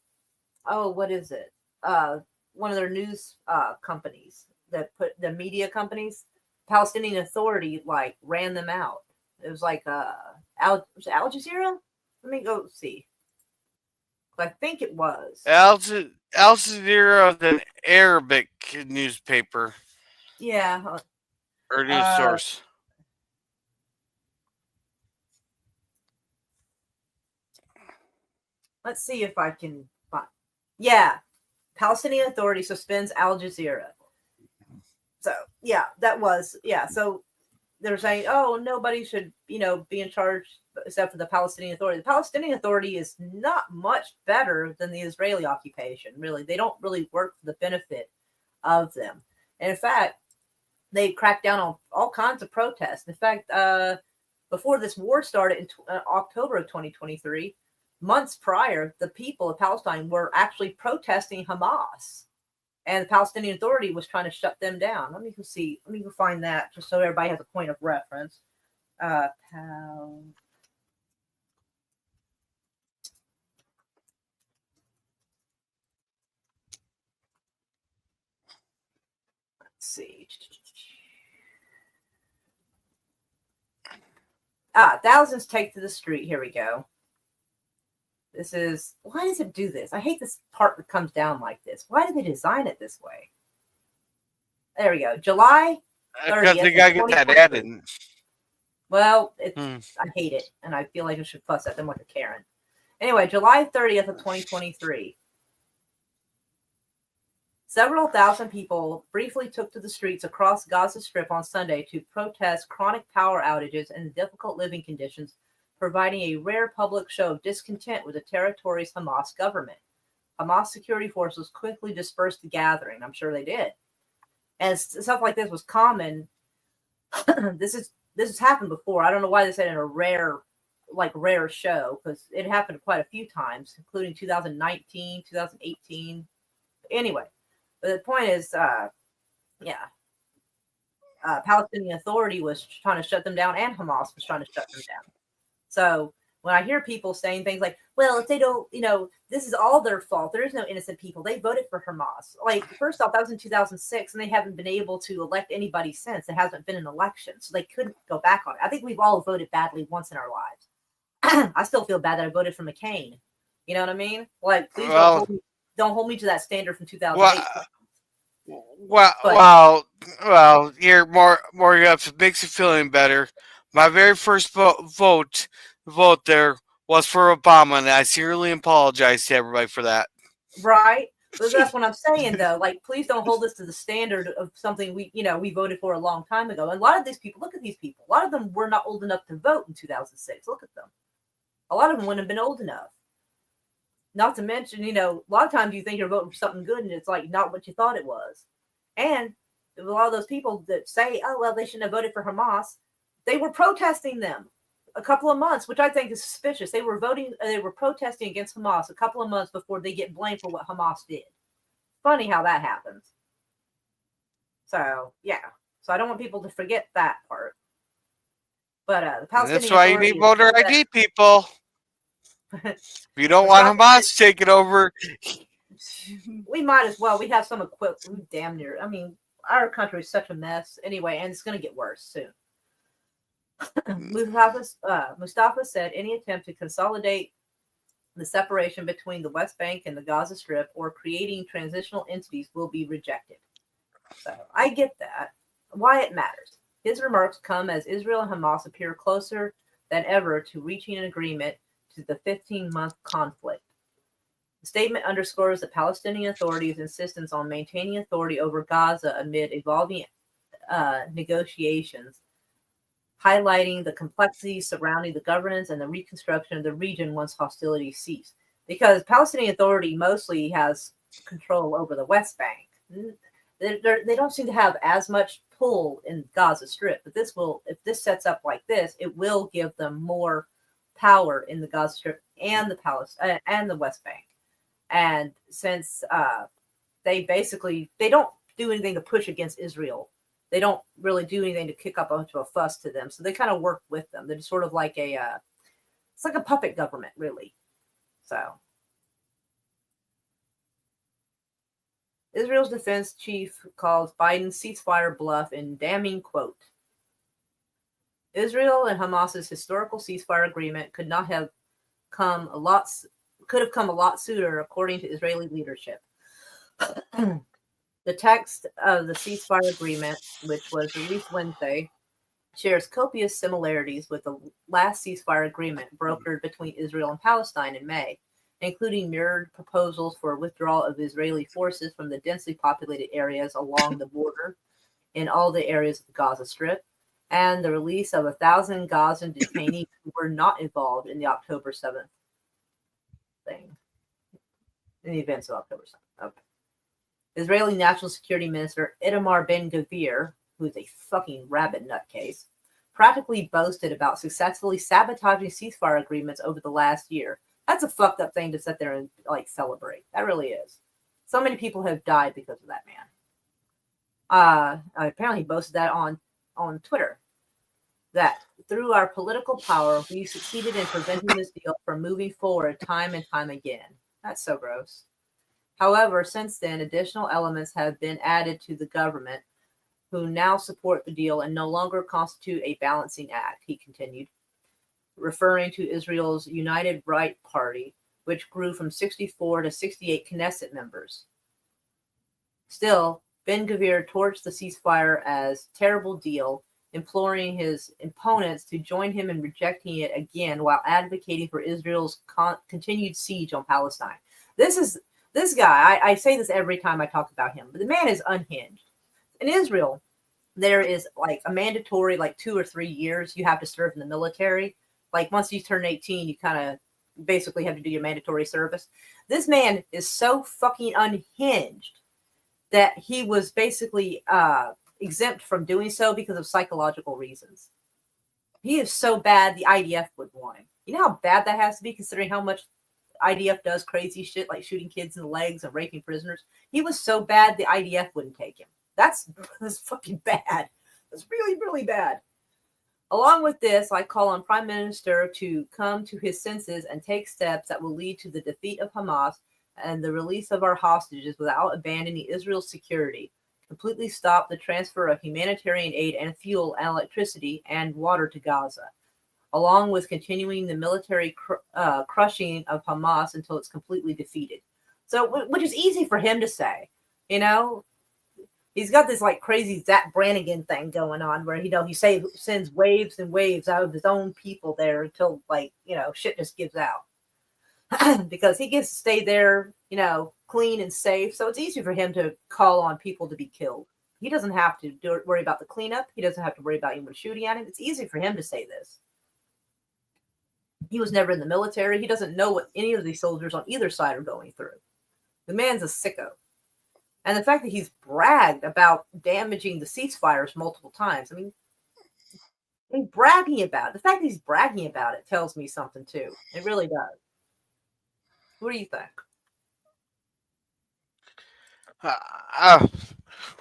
S2: what is it? One of their news companies that put the media companies. Palestinian Authority ran them out. It was like Al Jazeera. Let me go see. I think it was
S3: Al Jazeera, an Arabic newspaper.
S2: Yeah.
S3: Or news source.
S2: Let's see if I can find. Yeah. Palestinian Authority suspends Al Jazeera. So, yeah, that was, yeah. So they're saying, oh, nobody should, be in charge except for the Palestinian Authority. The Palestinian Authority is not much better than the Israeli occupation, really. They don't really work for the benefit of them. And in fact, they cracked down on all kinds of protests. In fact, before this war started in October of 2023, months prior, the people of Palestine were actually protesting Hamas. And the Palestinian Authority was trying to shut them down. Let me go see. Let me go find that just so everybody has a point of reference. Let's see. Thousands take to the street. Here we go. This is, why does it do this? I hate this part that comes down like this. Why did they design it this way? There we go. July 30th.
S3: Because they got to get that added.
S2: Well, I hate it, and I feel like I should fuss at them like a Karen. Anyway, July 30th of 2023. Several thousand people briefly took to the streets across Gaza Strip on Sunday to protest chronic power outages and difficult living conditions, providing a rare public show of discontent with the territory's Hamas government. Hamas security forces quickly dispersed the gathering. I'm sure they did. And stuff like this was common. This has happened before. I don't know why they said in a rare show, because it happened quite a few times, including 2019, 2018. Anyway, but the point is, Palestinian Authority was trying to shut them down, and Hamas was trying to shut them down. So when I hear people saying things like, well, if they don't, this is all their fault. There is no innocent people. They voted for Hamas. First off, that was in 2006, and they haven't been able to elect anybody since. There hasn't been an election, so they couldn't go back on it. I think we've all voted badly once in our lives. I still feel bad that I voted for McCain. You know what I mean? Please don't hold me to that standard from 2008.
S3: Well, here, more makes you feeling better. My very first vote there was for Obama, and I sincerely apologize to everybody for that.
S2: Right, but that's what I'm saying, though. Please don't hold us to the standard of something we voted for a long time ago. And a lot of these people, look at these people. A lot of them were not old enough to vote in 2006. Look at them. A lot of them wouldn't have been old enough. Not to mention, a lot of times you think you're voting for something good, and it's not what you thought it was. And a lot of those people that say, oh, well, they shouldn't have voted for Hamas, they were protesting them a couple of months, which I think is suspicious. They were protesting against Hamas a couple of months before they get blamed for what Hamas did. Funny how that happens. So, yeah. So I don't want people to forget that part. But the Palestinian
S3: That's why you need voter ID, people. If you don't want Hamas taking over,
S2: we might as well. We have some equipment. Damn near. I mean, our country is such a mess anyway, and it's going to get worse soon. Mustafa said any attempt to consolidate the separation between the West Bank and the Gaza Strip or creating transitional entities will be rejected. So I get that. Why it matters. His remarks come as Israel and Hamas appear closer than ever to reaching an agreement to the 15-month conflict. The statement underscores the Palestinian Authority's insistence on maintaining authority over Gaza amid evolving negotiations, highlighting the complexities surrounding the governance and the reconstruction of the region once hostilities cease. because Palestinian Authority mostly has control over the West Bank. They don't seem to have as much pull in Gaza Strip, but this will, if this sets up like this, it will give them more power in the Gaza Strip and the West Bank. And since they don't do anything to push against Israel, they don't really do anything to kick up a bunch of a fuss to them. So they kind of work with them. They're sort of like it's like a puppet government, really. So Israel's defense chief calls Biden's ceasefire bluff in damning quote. Israel and Hamas's historical ceasefire agreement could have come a lot sooner, according to Israeli leadership. The text of the ceasefire agreement, which was released Wednesday, shares copious similarities with the last ceasefire agreement brokered between Israel and Palestine in May, including mirrored proposals for withdrawal of Israeli forces from the densely populated areas along the border in all the areas of the Gaza Strip, and the release of 1,000 Gazan detainees who were not involved in the October 7th thing, in the events of October 7th. Okay. Israeli National Security Minister Itamar Ben-Gvir, who's a fucking rabbit nutcase, practically boasted about successfully sabotaging ceasefire agreements over the last year. That's a fucked up thing to sit there and like celebrate. That really is. So many people have died because of that man. Apparently he boasted that on Twitter, that through our political power, we succeeded in preventing this deal from moving forward time and time again. That's so gross. However, since then, additional elements have been added to the government, who now support the deal and no longer constitute a balancing act, he continued, referring to Israel's United Right Party, which grew from 64 to 68 Knesset members. Still, Ben-Gvir torched the ceasefire as terrible deal, imploring his opponents to join him in rejecting it again while advocating for Israel's continued siege on Palestine. This guy, I say this every time I talk about him, but the man is unhinged. In Israel, there is like a mandatory 2 or 3 years you have to serve in the military. Like once you turn 18, you kind of basically have to do your mandatory service. This man is so fucking unhinged that he was basically exempt from doing so because of psychological reasons. He is so bad the IDF would want him. You know how bad that has to be, considering how much IDF does crazy shit like shooting kids in the legs and raping prisoners. He was so bad the IDF wouldn't take him. That's fucking bad. That's really, really bad. Along with this, I call on Prime Minister to come to his senses and take steps that will lead to the defeat of Hamas and the release of our hostages without abandoning Israel's security. Completely stop the transfer of humanitarian aid and fuel and electricity and water to Gaza, along with continuing the military crushing of Hamas until it's completely defeated. So, which is easy for him to say, you know. He's got this like crazy Zach Brannigan thing going on where, he sends waves and waves out of his own people there until shit just gives out. Because he gets to stay there, clean and safe. So it's easy for him to call on people to be killed. He doesn't have to worry about the cleanup. He doesn't have to worry about anyone shooting at him. It's easy for him to say this. He was never in the military. He doesn't know what any of these soldiers on either side are going through. The man's a sicko. And the fact that he's bragged about damaging the ceasefires multiple times, I mean, he's bragging about it. The fact that he's bragging about it tells me something too. It really does. What do you think?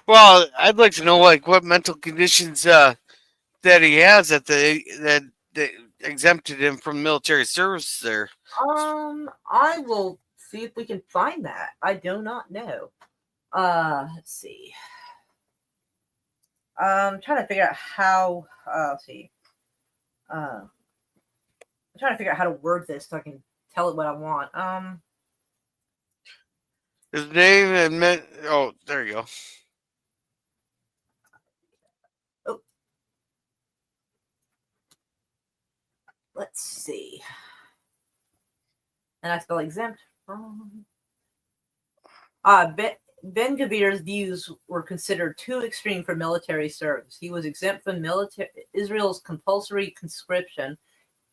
S3: Well, I'd like to know what mental conditions that he has that exempted him from military service there.
S2: I will see if we can find that. I do not know. Let's see. I'm trying to figure out how. Let's see. I'm trying to figure out how to word this so I can tell it what I want.
S3: His name and oh, there you go.
S2: Oh. Let's see. And I spell exempt wrong. Ben-Gvir's views were considered too extreme for military service. He was exempt from Israel's compulsory conscription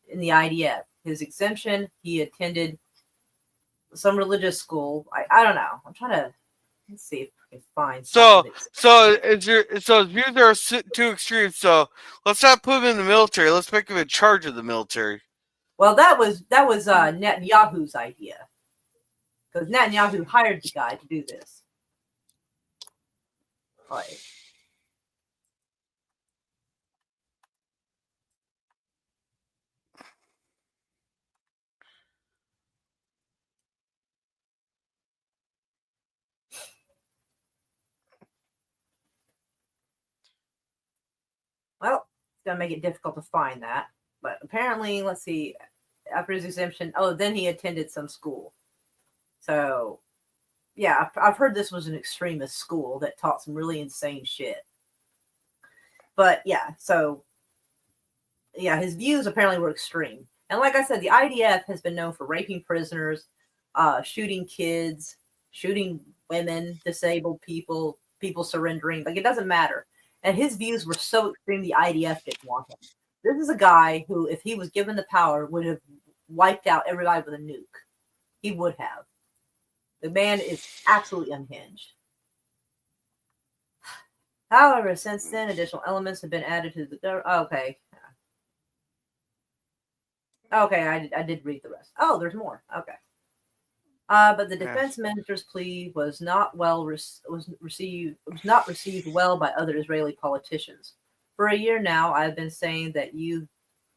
S2: in the IDF. His exemption, he attended some religious school. I don't know. I'm trying to let's see if I can find
S3: So
S2: something. That's,
S3: his views are too extreme. So let's not put him in the military. Let's make him in charge of the military.
S2: well, that was Netanyahu's idea because Netanyahu hired the guy to do this. Like, well, it's gonna make it difficult to find that. But apparently, let's see. After his exemption, then he attended some school. So, yeah, I've heard this was an extremist school that taught some really insane shit. But yeah, so yeah, his views apparently were extreme. And like I said, the IDF has been known for raping prisoners, shooting kids, shooting women, disabled people, people surrendering. Like, it doesn't matter. And his views were so extreme, the IDF didn't want him. This is a guy who, if he was given the power, would have wiped out everybody with a nuke. He would have. The man is absolutely unhinged. However, since then, additional elements have been added to the... Okay. Okay, I did read the rest. Oh, there's more. Okay. But the defense minister's plea was not received well by other Israeli politicians. For a year now, I've been saying that you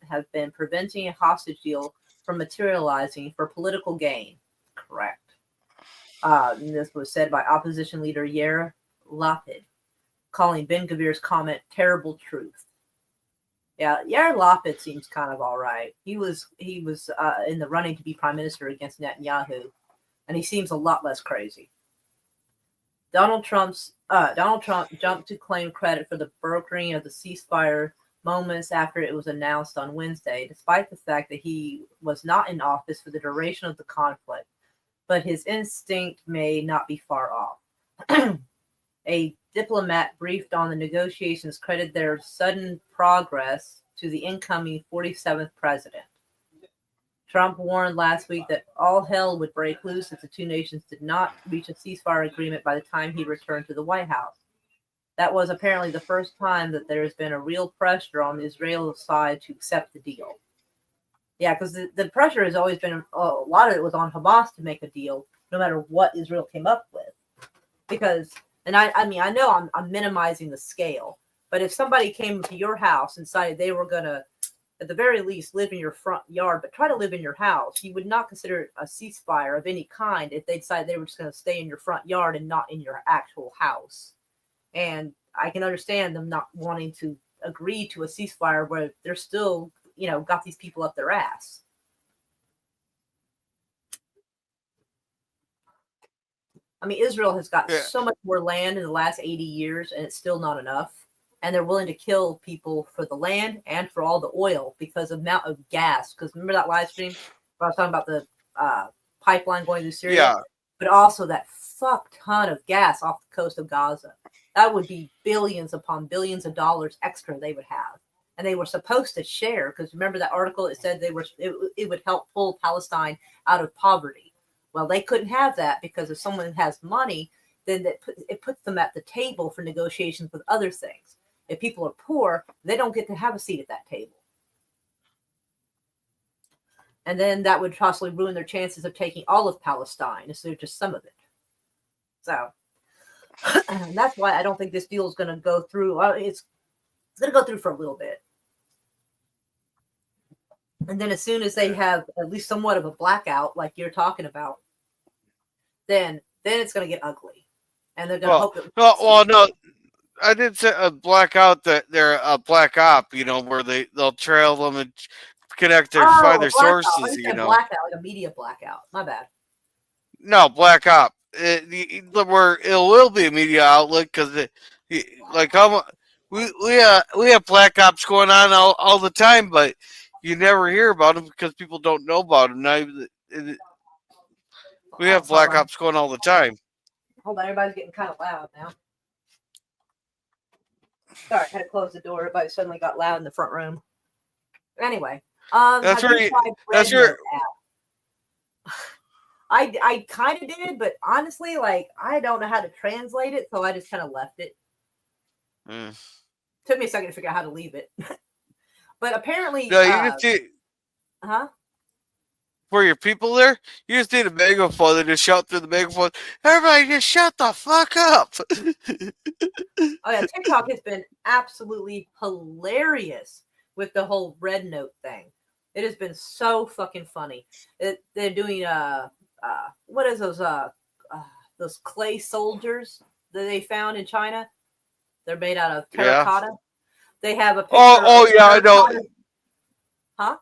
S2: have been preventing a hostage deal from materializing for political gain. Correct. This was said by opposition leader Yair Lapid, calling Ben-Gvir's comment terrible truth. Yeah, Yair Lapid seems kind of all right. He was in the running to be prime minister against Netanyahu, and he seems a lot less crazy. Donald Trump jumped to claim credit for the brokering of the ceasefire moments after it was announced on Wednesday, despite the fact that he was not in office for the duration of the conflict. But his instinct may not be far off. A diplomat briefed on the negotiations credited their sudden progress to the incoming 47th president. Trump warned last week that all hell would break loose if the two nations did not reach a ceasefire agreement by the time he returned to the White House. That was apparently the first time that there has been a real pressure on the Israeli side to accept the deal. Yeah, because the pressure has always been, a lot of it was on Hamas to make a deal, no matter what Israel came up with. Because, and I mean, I know I'm minimizing the scale, but if somebody came to your house and decided they were going to, at the very least, live in your front yard, but try to live in your house, you would not consider it a ceasefire of any kind if they decided they were just going to stay in your front yard and not in your actual house. And I can understand them not wanting to agree to a ceasefire where they're still, got these people up their ass. I mean, Israel has got so much more land in the last 80 years, and it's still not enough. And they're willing to kill people for the land and for all the oil because of the amount of gas. Because remember that live stream where I was talking about the pipeline going through Syria?
S3: Yeah.
S2: But also that fuck ton of gas off the coast of Gaza. That would be billions upon billions of dollars extra they would have. And they were supposed to share, because remember that article, it said it would help pull Palestine out of poverty. Well, they couldn't have that because if someone has money, then it puts them at the table for negotiations with other things. If people are poor, they don't get to have a seat at that table. And then that would possibly ruin their chances of taking all of Palestine instead of just some of it. So and that's why I don't think this deal is going to go through. It's going to go through for a little bit. And then as soon as they have at least somewhat of a blackout, like you're talking about, then it's going to get ugly. And they're going to hope that...
S3: No. I did say a blackout that they're a black op, where they'll trail them and connect find their sources,
S2: blackout, like a media blackout. My bad.
S3: No, black op. It will be a media outlet because we have black ops going on all the time, but you never hear about them because people don't know about them. Now we have black ops going all the time.
S2: Hold on, everybody's getting kind of loud now. Sorry, I had to close the door. Everybody suddenly got loud in the front room. Anyway,
S3: That's where
S2: I kind of did, but honestly, like I don't know how to translate it, so I just kind of left it.
S3: Mm.
S2: Took me a second to figure out how to leave it, but apparently,
S3: No, you just need,
S2: huh?
S3: for your people there, you just need a megaphone. They just shout through the megaphone. Everybody, just shut the fuck up.
S2: Oh yeah, TikTok has been absolutely hilarious with the whole red note thing. It has been so fucking funny. They're doing what is those clay soldiers that they found in China? They're made out of
S3: Yeah.
S2: terracotta. They have a picture
S3: Oh,
S2: of
S3: yeah, I know.
S2: terracotta. Huh?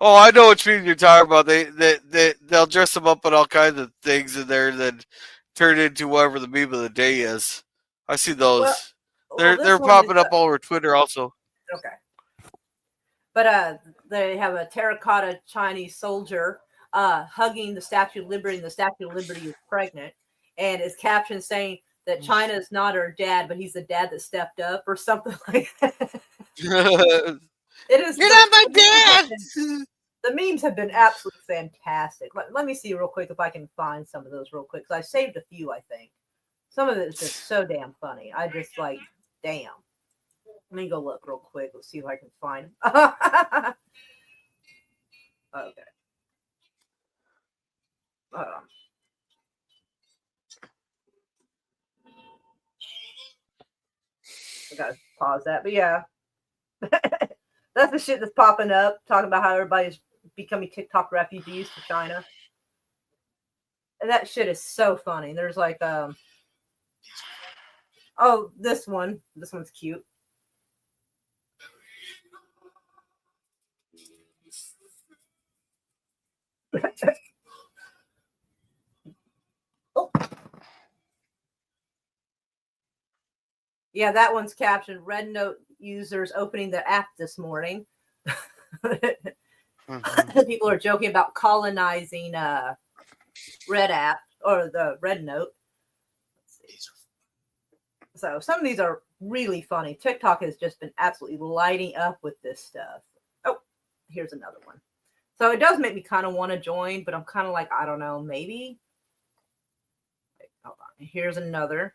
S3: Oh, I know what you're talking about. They'll dress them up with all kinds of things in there, and then turn into whatever the meme of the day is. I see
S2: Well,
S3: those.
S2: well, this
S3: They're
S2: one is
S3: popping up all over Twitter also.
S2: okay. But they have a terracotta Chinese soldier hugging the Statue of Liberty, and the Statue of Liberty is pregnant, and is captioned saying that China is not her dad, but he's the dad that stepped up, or something like that.
S3: You're
S2: It is.
S3: not my dad.
S2: The memes have been absolutely fantastic. Let me see real quick if I can find some of those real quick, because I saved a few, I think. Some of it is just so damn funny. I just like, damn. Let me go look real quick. Let's see if I can find them. Okay. Hold on. I gotta pause that. But yeah. That's the shit that's popping up, talking about how everybody's becoming TikTok refugees to China. And that shit is so funny. There's like oh, this one. This one's cute. Oh. Yeah, that one's captioned Red Note users opening the app this morning. People are joking about colonizing Red app or the Red Note. Let's see. So some of these are really funny. TikTok has just been absolutely lighting up with this stuff. Oh, here's another one. So it does make me kind of want to join, but I'm kind of like, I don't know, maybe. Wait, hold on. Here's another.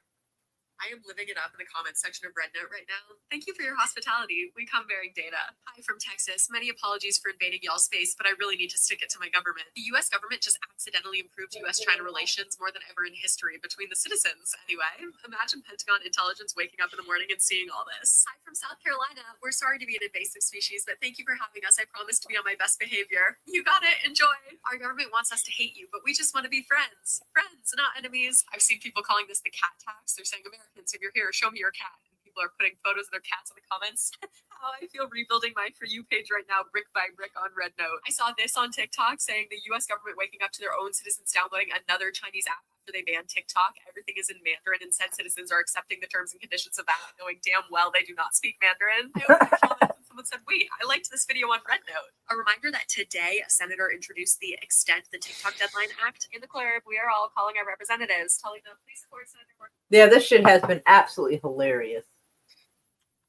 S5: I am living it up in the comments section of Red Note right now. Thank you for your hospitality. We come bearing data. Hi from Texas. Many apologies for invading y'all's space, but I really need to stick it to my government. The US government just accidentally improved US-China relations more than ever in history between the citizens. Anyway, imagine Pentagon intelligence waking up in the morning and seeing all this. Hi from South Carolina. We're sorry to be an invasive species, but thank you for having us. I promise to be on my best behavior. You got it. Enjoy. Our government wants us to hate you, but we just want to be friends. Friends, not enemies. I've seen people calling this the cat tax. They're saying, Americans, if you're here, show me your cat. And people are putting photos of their cats in the comments. How I feel rebuilding my For You page right now, brick by brick on Red Note. I saw this on TikTok saying the US government waking up to their own citizens downloading another Chinese app after they banned TikTok. Everything is in Mandarin, and said citizens are accepting the terms and conditions of that, knowing damn well they do not speak Mandarin. I opened a comment and someone said, wait, I liked this video on Red Note. A reminder that today a senator introduced the Extend the TikTok Deadline Act. In the club, we are all calling our representatives, telling them, please support Senator Gordon.
S2: Yeah, this shit has been absolutely hilarious.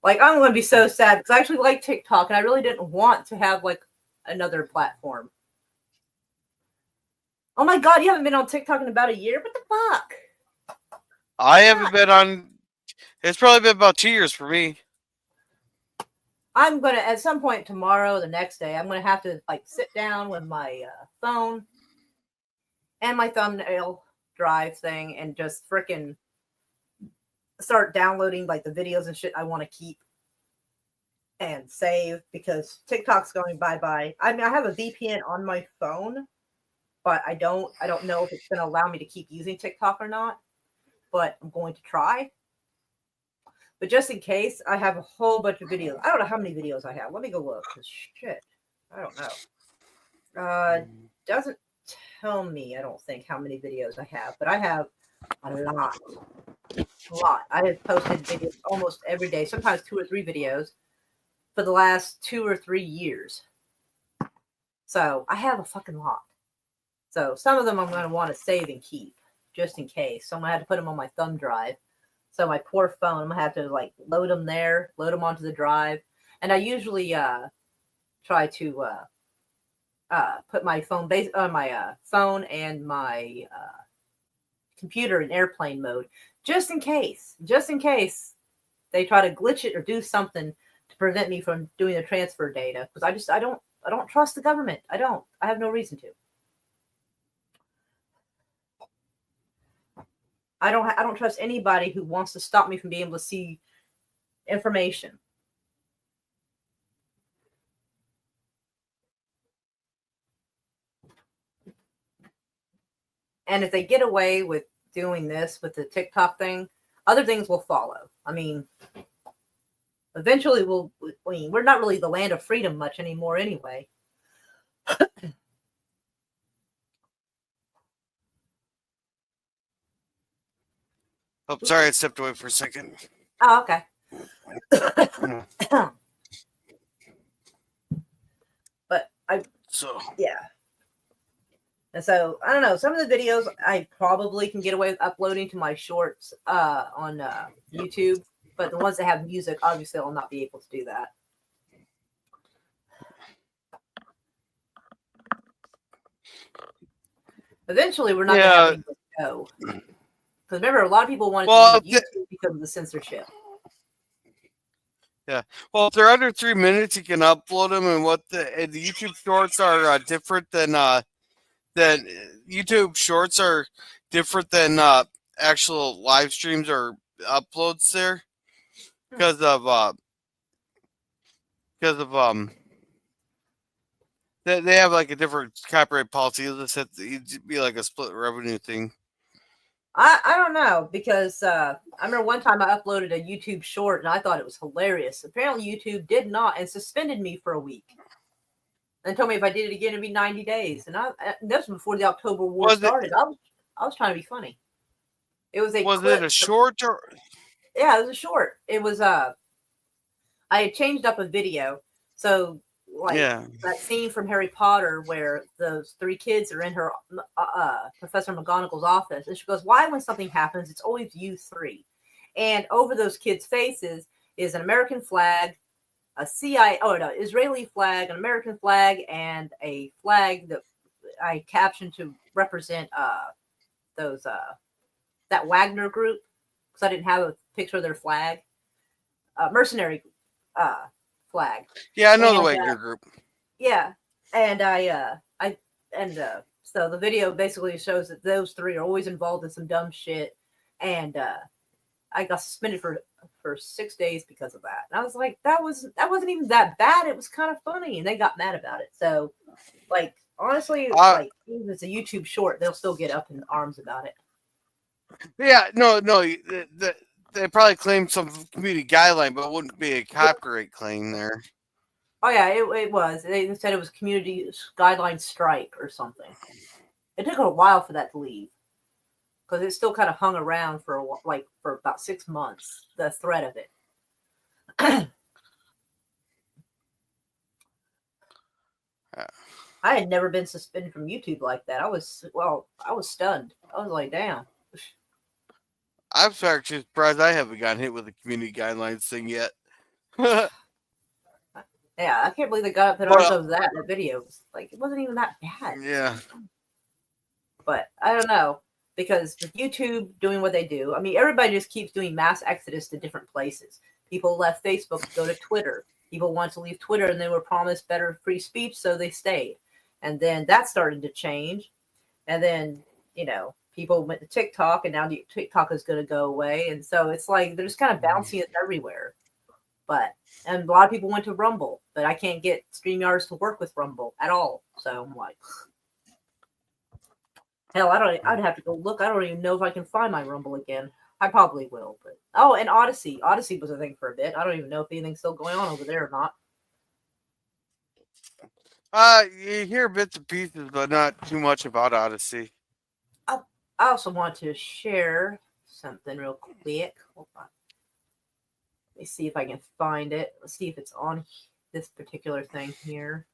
S2: Like, I'm going to be so sad because I actually like TikTok and I really didn't want to have like another platform. Oh my God, you haven't been on TikTok in about a year? What the fuck?
S3: I haven't been on. It's probably been about 2 years for me.
S2: I'm going to, at some point tomorrow, the next day, I'm going to have to like sit down with my phone and my thumbnail drive thing and just freaking start downloading like the videos and shit I want to keep and save, because TikTok's going bye-bye. I mean, I have a VPN on my phone, but I don't know if it's going to allow me to keep using TikTok or not, but I'm going to try. But just in case, I have a whole bunch of videos. I don't know how many videos I have. Let me go look. Shit, I don't know. Doesn't tell me, I don't think, how many videos I have, but I have a lot. A lot. I have posted videos almost every day, sometimes 2 or 3 videos for the last 2 or 3 years. So I have a fucking lot. So some of them I'm going to want to save and keep just in case. So I'm going to have to put them on my thumb drive. So my poor phone, I'm going to have to like load them there, load them onto the drive. And I usually try to, put my phone on my phone and my computer in airplane mode, just in case they try to glitch it or do something to prevent me from doing the transfer data. Because I don't trust the government. I have no reason to. I don't trust anybody who wants to stop me from being able to see information. And if they get away with doing this with the TikTok thing, other things will follow. I mean, eventually we're not really the land of freedom much anymore anyway.
S3: Oh, sorry, I stepped away for a second.
S2: Oh, okay. But yeah. And so I don't know. Some of the videos I probably can get away with uploading to my shorts on YouTube, but the ones that have music, obviously, I'll not be able to do that. Eventually, we're not going to have anywhere to go. Because remember, a lot of people wanted to leave YouTube because of the censorship.
S3: Yeah. Well, if they're under 3 minutes, you can upload them, and the YouTube shorts are different than YouTube shorts are different than actual live streams or uploads there because of they have like a different copyright policy. It'll just have to be like a split revenue thing.
S2: I don't know, because I remember one time I uploaded a YouTube short and I thought it was hilarious. Apparently YouTube did not, and suspended me for a week and told me if I did it again it'd be 90 days. And this was before the October War started. I was trying to be funny. It was
S3: it a short or?
S2: Yeah, it was a short. It was I had changed up a video, so that scene from Harry Potter where those 3 kids are in her Professor McGonagall's office, and she goes, "Why, when something happens, it's always you 3?" And over those kids' faces is an American flag, a Israeli flag, an American flag, and a flag that I captioned to represent that Wagner group, because I didn't have a picture of their flag, mercenary flag.
S3: Yeah, I know the Wagner group.
S2: Yeah, and so the video basically shows that those 3 are always involved in some dumb shit, and I got suspended for 6 days because of that. And I was like, that wasn't even that bad. It was kind of funny, and they got mad about it. So, like, honestly, even if it's a YouTube short, they'll still get up in arms about it.
S3: Yeah, no, they probably claimed some community guideline, but it wouldn't be a copyright claim there.
S2: Oh yeah, it was. They said it was community guideline strike or something. It took a while for that to leave, because it still kind of hung around for about 6 months. The threat of it. I had never been suspended from YouTube like that. I was stunned. I was like, damn.
S3: I'm actually surprised I haven't gotten hit with the community guidelines thing yet.
S2: Yeah, I can't believe they got up in arms over that. The video was like, it wasn't even that bad.
S3: Yeah.
S2: But I don't know, because with YouTube doing what they do, I mean, everybody just keeps doing mass exodus to different places. People left Facebook to go to Twitter. People want to leave Twitter, and they were promised better free speech, so they stayed. And then that started to change. And then, people went to TikTok, and now TikTok is going to go away. And so it's like they're just kind of bouncing it everywhere. And a lot of people went to Rumble, but I can't get StreamYards to work with Rumble at all. So I'm like, hell, I'd have to go look. I don't even know if I can find my Rumble again. I probably will, but and Odyssey. Odyssey was a thing for a bit. I don't even know if anything's still going on over there or not.
S3: You hear bits and pieces, but not too much about Odyssey.
S2: I also want to share something real quick. Hold on. Let me see if I can find it. Let's see if it's on this particular thing here.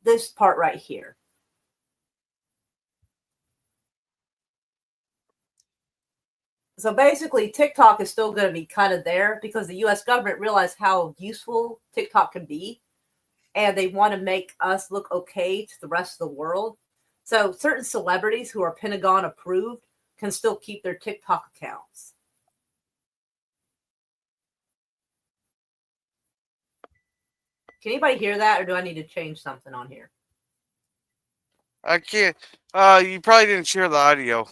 S2: This part right here. So basically, TikTok is still going to be kind of there because the U.S. government realized how useful TikTok can be, and they want to make us look okay to the rest of the world. So certain celebrities who are Pentagon approved can still keep their TikTok accounts. Can anybody hear that, or do I need to change something on here?
S3: I can't. You probably didn't share the audio.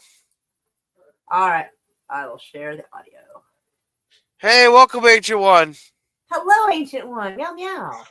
S2: All right, I will share the audio.
S3: Hey, welcome, Agent One.
S2: Hello, Ancient One. Meow meow.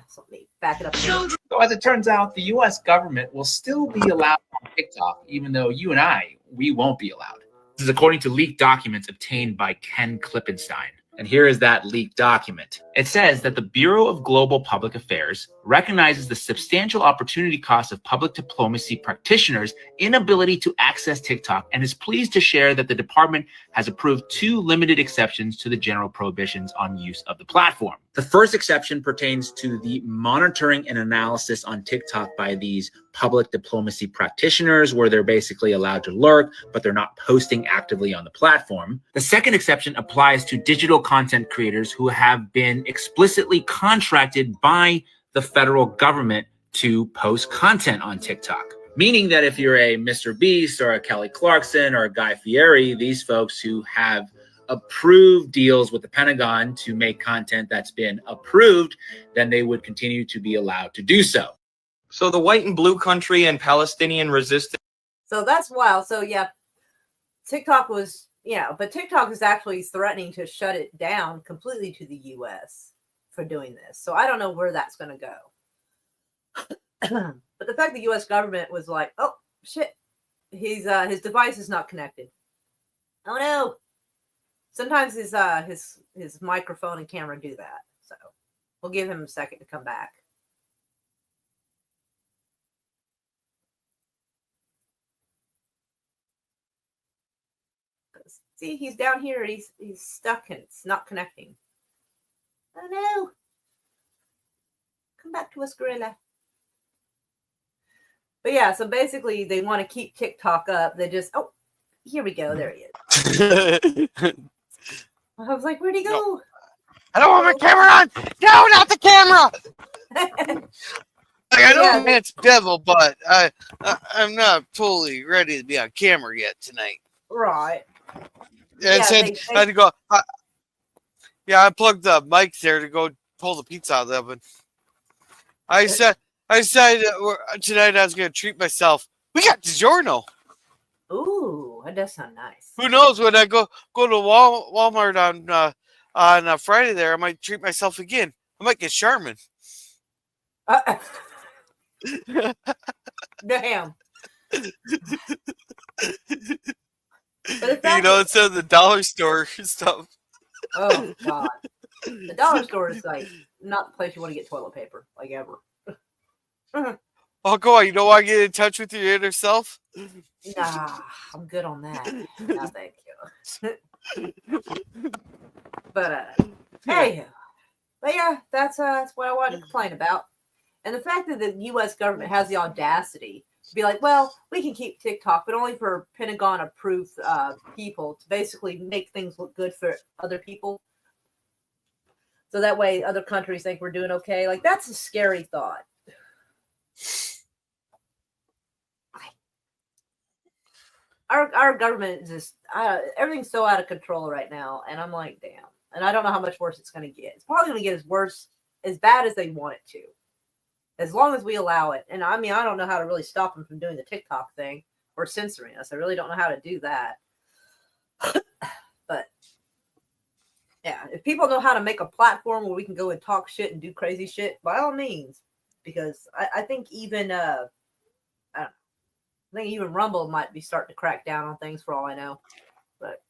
S2: So let me back it up. Again.
S6: So as it turns out, the U.S. government will still be allowed on TikTok, even though you and we won't be allowed. This is according to leaked documents obtained by Ken Klippenstein. And here is that leaked document. It says that the Bureau of Global Public Affairs recognizes the substantial opportunity cost of public diplomacy practitioners' inability to access TikTok and is pleased to share that the department has approved 2 limited exceptions to the general prohibitions on use of the platform. The first exception pertains to the monitoring and analysis on TikTok by these public diplomacy practitioners, where they're basically allowed to lurk, but they're not posting actively on the platform. The second exception applies to digital content creators who have been explicitly contracted by the federal government to post content on TikTok. Meaning that if you're a Mr. Beast or a Kelly Clarkson or a Guy Fieri, these folks who have approved deals with the Pentagon to make content that's been approved, then they would continue to be allowed to do so.
S7: So the white and blue country and Palestinian resistance.
S2: So that's wild. So yeah, TikTok was, but TikTok is actually threatening to shut it down completely to the U.S. for doing this. So I don't know where that's going to go. But the fact the U.S. government was like, oh shit, his device is not connected. Oh no. Sometimes his microphone and camera do that. So we'll give him a second to come back. See, he's down here. He's stuck and it's not connecting. Oh no. Come back to us, gorilla. But yeah, so basically they want to keep TikTok up. They just, here we go. There he is. I was like, where'd he go?
S3: No. I don't want my camera on. No, not the camera. I know it's devil, but I'm not totally ready to be on camera yet tonight.
S2: Right.
S3: I had to go. I plugged the mic there to go pull the pizza out of the oven. I decided tonight I was going to treat myself. We got DiGiorno.
S2: Ooh, that does sound nice.
S3: Who knows, when I go to Walmart on Friday there, I might treat myself again. I might get Charmin.
S2: Damn.
S3: Instead of the dollar store stuff.
S2: Oh God, the dollar store is like not the place you want to get toilet paper, like ever.
S3: Oh, go on. You don't want to get in touch with your inner self?
S2: Nah, I'm good on that. No, thank you. But hey, but yeah, that's what I wanted to complain about, and the fact that the U.S. government has the audacity to be like, well, we can keep TikTok, but only for Pentagon-approved people to basically make things look good for other people. So that way other countries think we're doing okay. Like, that's a scary thought. Our government is just, everything's so out of control right now. And I'm like, damn. And I don't know how much worse it's going to get. It's probably going to get as bad as they want it to. As long as we allow it. And I mean, I don't know how to really stop them from doing the TikTok thing or censoring us. I really don't know how to do that. But yeah, if people know how to make a platform where we can go and talk shit and do crazy shit, by all means. Because I think even I think even Rumble might be starting to crack down on things for all I know. But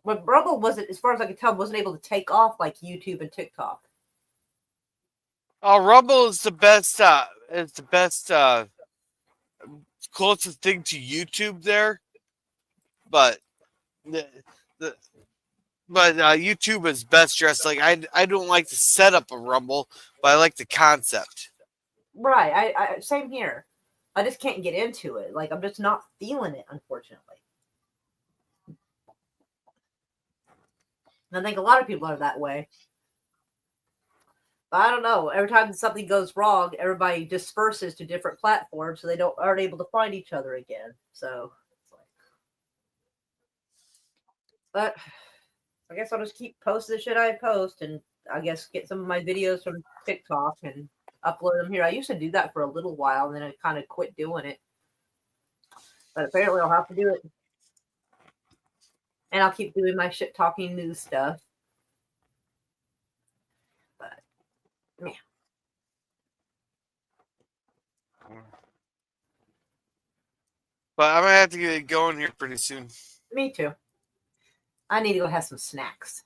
S2: Rumble wasn't, as far as I could tell, wasn't able to take off like YouTube and TikTok.
S3: Rumble is the best. It's the best closest thing to YouTube there, but YouTube is best dressed. Like I don't like the setup of Rumble, but I like the concept.
S2: Right. I same here. I just can't get into it. Like, I'm just not feeling it, unfortunately. I think a lot of people are that way. But I don't know. Every time something goes wrong, everybody disperses to different platforms, so they aren't able to find each other again. So, but I guess I'll just keep posting the shit I post, and I guess get some of my videos from TikTok and upload them here. I used to do that for a little while, and then I kind of quit doing it. But apparently, I'll have to do it, and I'll keep doing my shit talking news stuff. But yeah.
S3: But I'm gonna have to get going here pretty soon.
S2: Me too. I need to go have some snacks.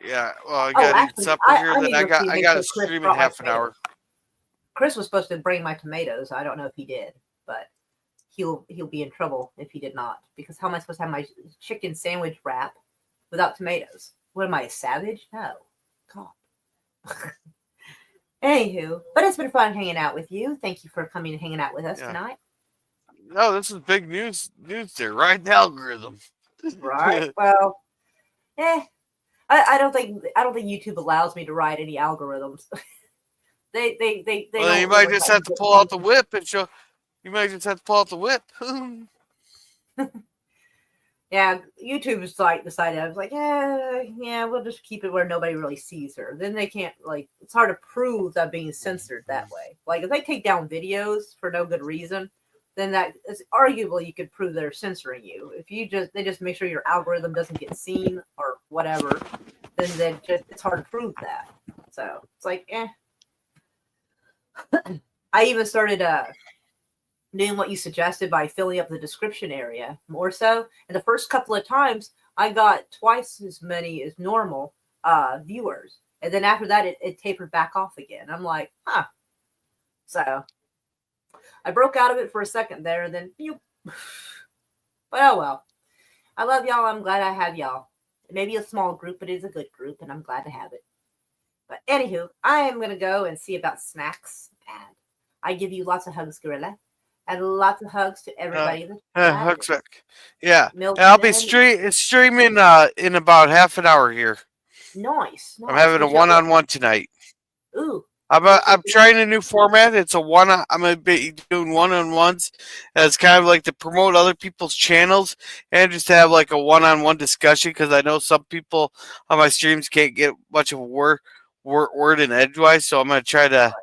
S3: Yeah, well, I gotta eat supper here. Then I got to stream in half an hour.
S2: Chris was supposed to bring my tomatoes. I don't know if he did, but he'll be in trouble if he did not. Because how am I supposed to have my chicken sandwich wrap without tomatoes? What am I, a savage? No. God. Anywho, but it's been fun hanging out with you. Thank you for coming and hanging out with us tonight.
S3: No, this is big news there. Right, the algorithm.
S2: Right. Well, I don't think YouTube allows me to write any algorithms. They
S3: Well, you might just have to pull out the whip and show. You might just have to pull out the whip.
S2: Yeah, YouTube is like decided. I was like, yeah, we'll just keep it where nobody really sees her. Then they can't it's hard to prove that being censored that way. Like if they take down videos for no good reason, then that is arguably you could prove they're censoring you. If they just make sure your algorithm doesn't get seen or whatever, then it's hard to prove that. So it's like, I even started doing what you suggested by filling up the description area more so. And the first couple of times I got twice as many as normal viewers. And then after that, it tapered back off again. I'm like, huh. So I broke out of it for a second there and then, but oh well. I love y'all. I'm glad I have y'all. Maybe a small group, but it is a good group and I'm glad to have it. But anywho, I am going to go and see about snacks. And I give you lots of hugs, Gorilla. And lots of hugs to everybody.
S3: Hugs back. Yeah. I'll be streaming in about half an hour here.
S2: Nice.
S3: I'm having a one-on-one tonight.
S2: Ooh.
S3: I'm trying a new format. It's I'm gonna be doing one-on-ones. It's kind of like to promote other people's channels and just have like a one-on-one discussion because I know some people on my streams can't get much of a word in edgewise. So I'm gonna try to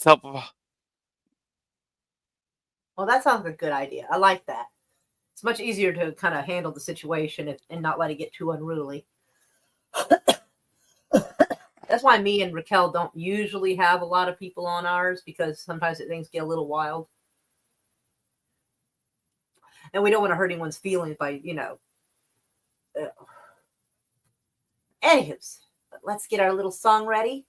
S3: help them.
S2: Well, that sounds like a good idea. I like that. It's much easier to kind of handle the situation and not let it get too unruly. That's why me and Raquel don't usually have a lot of people on ours because sometimes things get a little wild. And we don't want to hurt anyone's feelings by, Anywho, let's get our little song ready.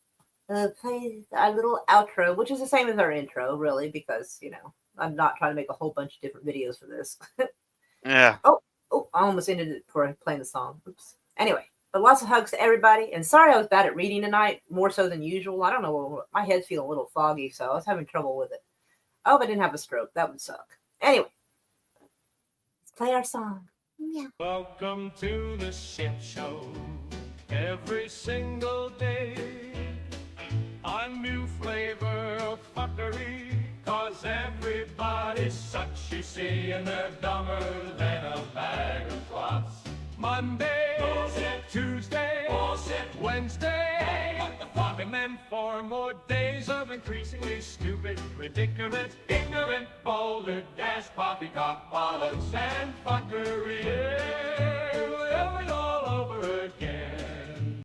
S2: Play our little outro, which is the same as our intro, really, because, I'm not trying to make a whole bunch of different videos for this.
S3: Yeah.
S2: Oh, I almost ended it before playing the song. Oops. Anyway, but lots of hugs to everybody. And sorry I was bad at reading tonight, more so than usual. I don't know. My head's feeling a little foggy, so I was having trouble with it. I hope I didn't have a stroke. That would suck. Anyway, let's play our song. Yeah.
S1: Welcome to the shit show. Every single day, a new flavor of fuckery. Cause everybody's such, you see, and they're dumber than a bag of clots. Monday, bullshit. Tuesday, bullshit. Wednesday, what the fuck? And then 4 more days of increasingly stupid predicament, ignorant, boulder, dash, poppycock, bollocks, and fuckery. Every